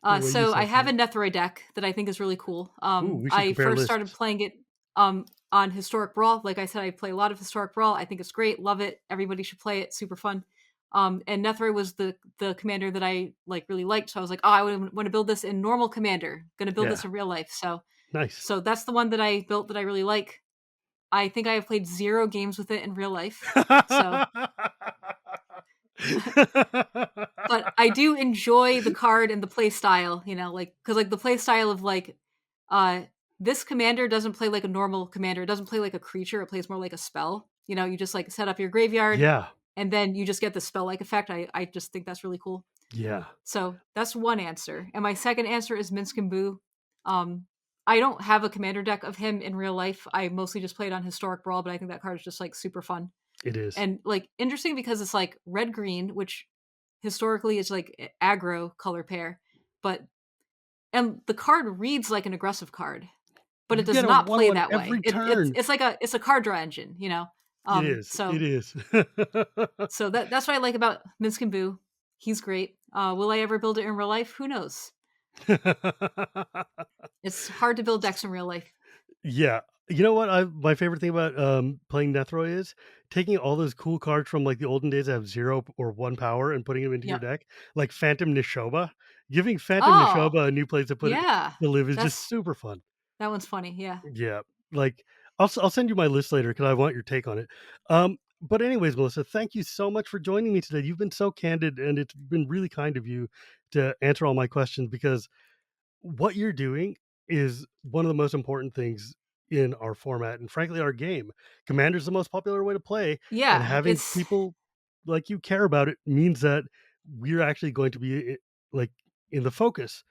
The way you so I said have that. a Nethroi deck that I think is really cool. Ooh, we should I compare first started lists. playing it on Historic Brawl. Like I said, I play a lot of Historic Brawl. I think it's great. Love it. Everybody should play it. Super fun. And Nethroi was the commander that I like really liked. So I was like, oh, I want to build this in normal commander. Going to build Yeah, this in real life. nice. So that's the one that I built that I really like. I think I have played 0 games with it in real life. So, but I do enjoy the card and the play style, you know, like cuz like the play style of like uh this commander doesn't play like a normal commander. It doesn't play like a creature. It plays more like a spell. You know, you just like set up your graveyard Yeah, and then you just get the spell like effect. I just think that's really cool. yeah. So, that's one answer. And my second answer is Minsk and Boo. Um I don't have a commander deck of him in real life. I mostly just play it on Historic Brawl, but I think that card is just like super fun. It is. And like interesting because it's like red green, which historically is like aggro color pair, but and the card reads like an aggressive card, but You it does get a not play 1/1 that way. every turn. It's like it's a card draw engine, you know. It is. So It is. that's what I like about Minsk and Boo. He's great. Will I ever build it in real life? Who knows? It's hard to build decks in real life. Yeah. You know what? I My favorite thing about playing Nethroi is taking all those cool cards from like the olden days that have 0 or 1 power and putting them into your Yep. deck, like Phantom Nishoba. Giving Phantom Oh, Nishoba a new place to put it yeah. to live is just That's super fun. that one's funny. Yeah. Yeah, like I'll send you my list later because I want your take on it. But anyways, Melissa, thank you so much for joining me today. You've been so candid, and it's been really kind of you to answer all my questions because what you're doing is one of the most important things in our format and frankly our game. Commander's the most popular way to play, and Yeah. having It's people like you care about it means that we're actually going to be like in the focus.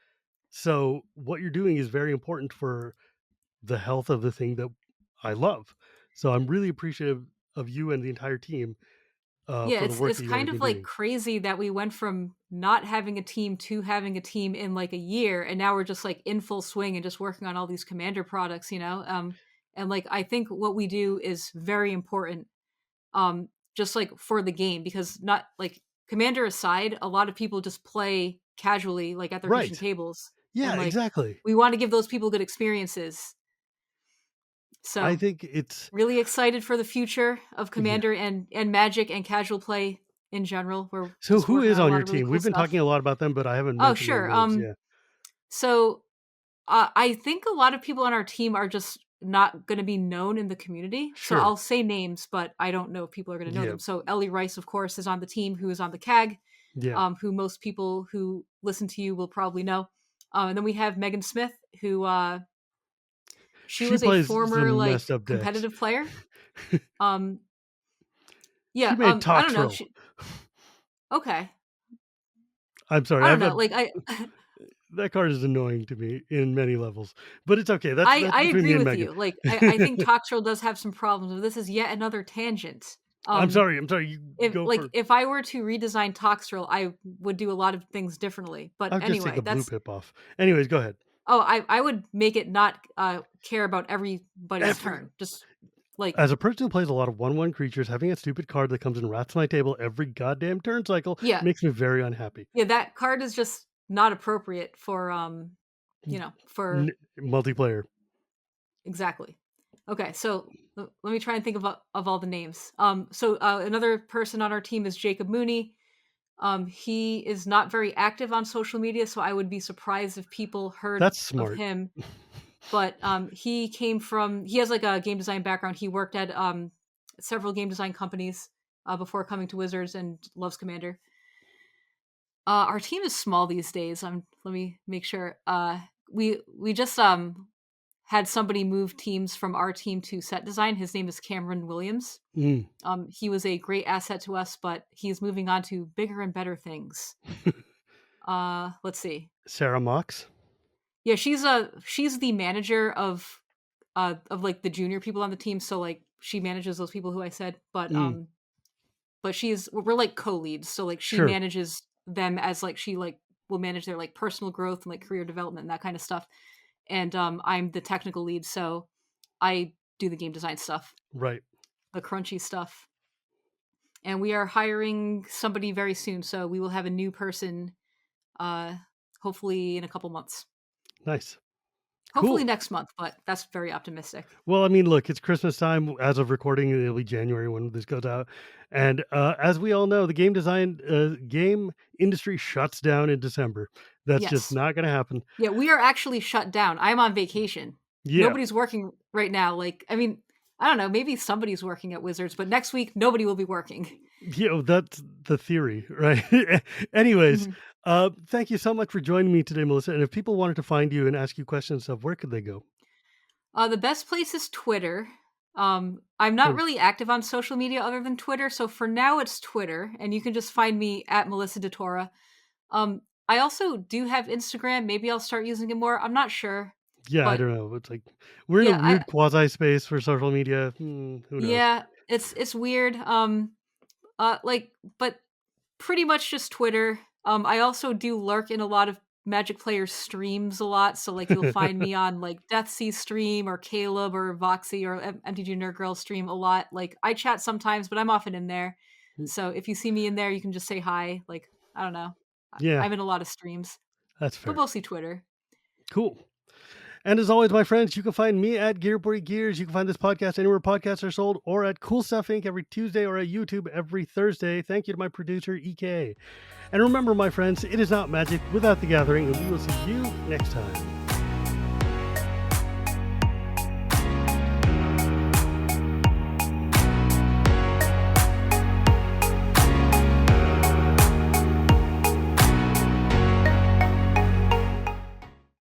So what you're doing is very important for the health of the thing that I love. So I'm really appreciative of you and the entire team Yeah, for the work it's that you guys kind have been of like doing. crazy that we went from not having a team to having a team in like a year, and now we're just like in full swing and just working on all these commander products, you know. And like I think what we do is very important, just like for the game because not like commander aside, a lot of people just play casually like at their kitchen Right. tables, and Yeah, like exactly. we want to give those people good experiences. I So think it's really excited for the future of yeah. Commander and Magic and casual play in general. We're So just who working is on a on lot your of really team? cool We've been talking stuff. a lot about them, but I haven't Oh, mentioned their sure. names. Yeah. So I think a lot of people on our team are just not going to be known in the community. So Sure. I'll say names, but I don't know if people are going to know Yeah. them. So Ellie Rice, of course, is on the team, who is on the CAG, Yeah. who most people who listen to you will probably know. And then we have Megan Smith, who she She was a plays former some like messed up decks. competitive player. Um, She yeah, made I don't know. Toxrill. Okay, I'm sorry. I don't I've know. had Like I, that card is annoying to me in many levels, but it's okay. That's I between me agree and with Megan. you. Like I think Toxtril does have some problems. But this is yet another tangent. I'm sorry. I'm sorry. You If go for. if I were to redesign Toxtril, I would do a lot of things differently. But I'll just take anyway, the blue that's pip off. Anyways, go ahead. I would make it not care about everybody's Every turn. Just like As a person who plays a lot of 1/1 creatures, having a stupid card that comes and rats my table every goddamn turn cycle yeah, makes me very unhappy. yeah, that card is just not appropriate for for Multiplayer. exactly. Okay, so let me try and think of all the names. So another person on our team is Jacob Mooney. He is not very active on social media, so I would be surprised if people heard That's of smart. him. But he has like a game design background. He worked at several game design companies before coming to Wizards and loves Commander. Our team is small these days. Let me make sure. We just had somebody move teams from our team to set design. His name is Cameron Williams. Mm. He was a great asset to us, but he's moving on to bigger and better things. Let's see. Sarah Mox. Yeah, she's the manager of like the junior people on the team. So like she manages those people who I said, but Mm. we're like co-leads. So like she Sure. manages them as like she like will manage their like personal growth and like career development and that kind of stuff. And I'm the technical lead, so I do the game design stuff, Right. the crunchy stuff. And we are hiring somebody very soon, so we will have a new person hopefully in a couple months. Nice. Hopefully Cool. next month, but that's very optimistic. Well, I mean, look, it's Christmas time as of recording. It'll be January when this goes out. And as we all know, the game industry shuts down in December. That's just Yes. not going to happen. Yeah, we are actually shut down. I'm on vacation. Yeah. Nobody's working right now. Like, I mean, I don't know, maybe somebody's working at Wizards, but next week nobody will be working. Yeah, that's the theory, right? Anyways, thank you so much for joining me today, Melissa. And if people wanted to find you and ask you questions and stuff, where could they go? The best place is Twitter. I'm not really active on social media other than Twitter, so for now it's Twitter, and you can just find me at Melissa DeTora. I also do have Instagram. Maybe I'll start using it more. I'm not sure. Yeah, I But don't know. It's like we're in a yeah, weird quasi space for social media. Who knows? yeah, it's weird. Like, but pretty much just Twitter. I also do lurk in a lot of Magic players streams a lot, so like you'll find me on like Deathsea stream or Caleb or Voxy or MTG Nerd Girl stream a lot. Like I chat sometimes, but I'm often in there. So if you see me in there, you can just say hi. Like I don't know, Yeah, I'm in a lot of streams, that's but fair. mostly Twitter. Cool. And as always, my friends, you can find me at Gearboard Gears. You can find this podcast anywhere podcasts are sold or at Cool Stuff Inc. every Tuesday or at YouTube every Thursday. Thank you to my producer, EK. And remember, my friends, it is not magic without the gathering, and we will see you next time.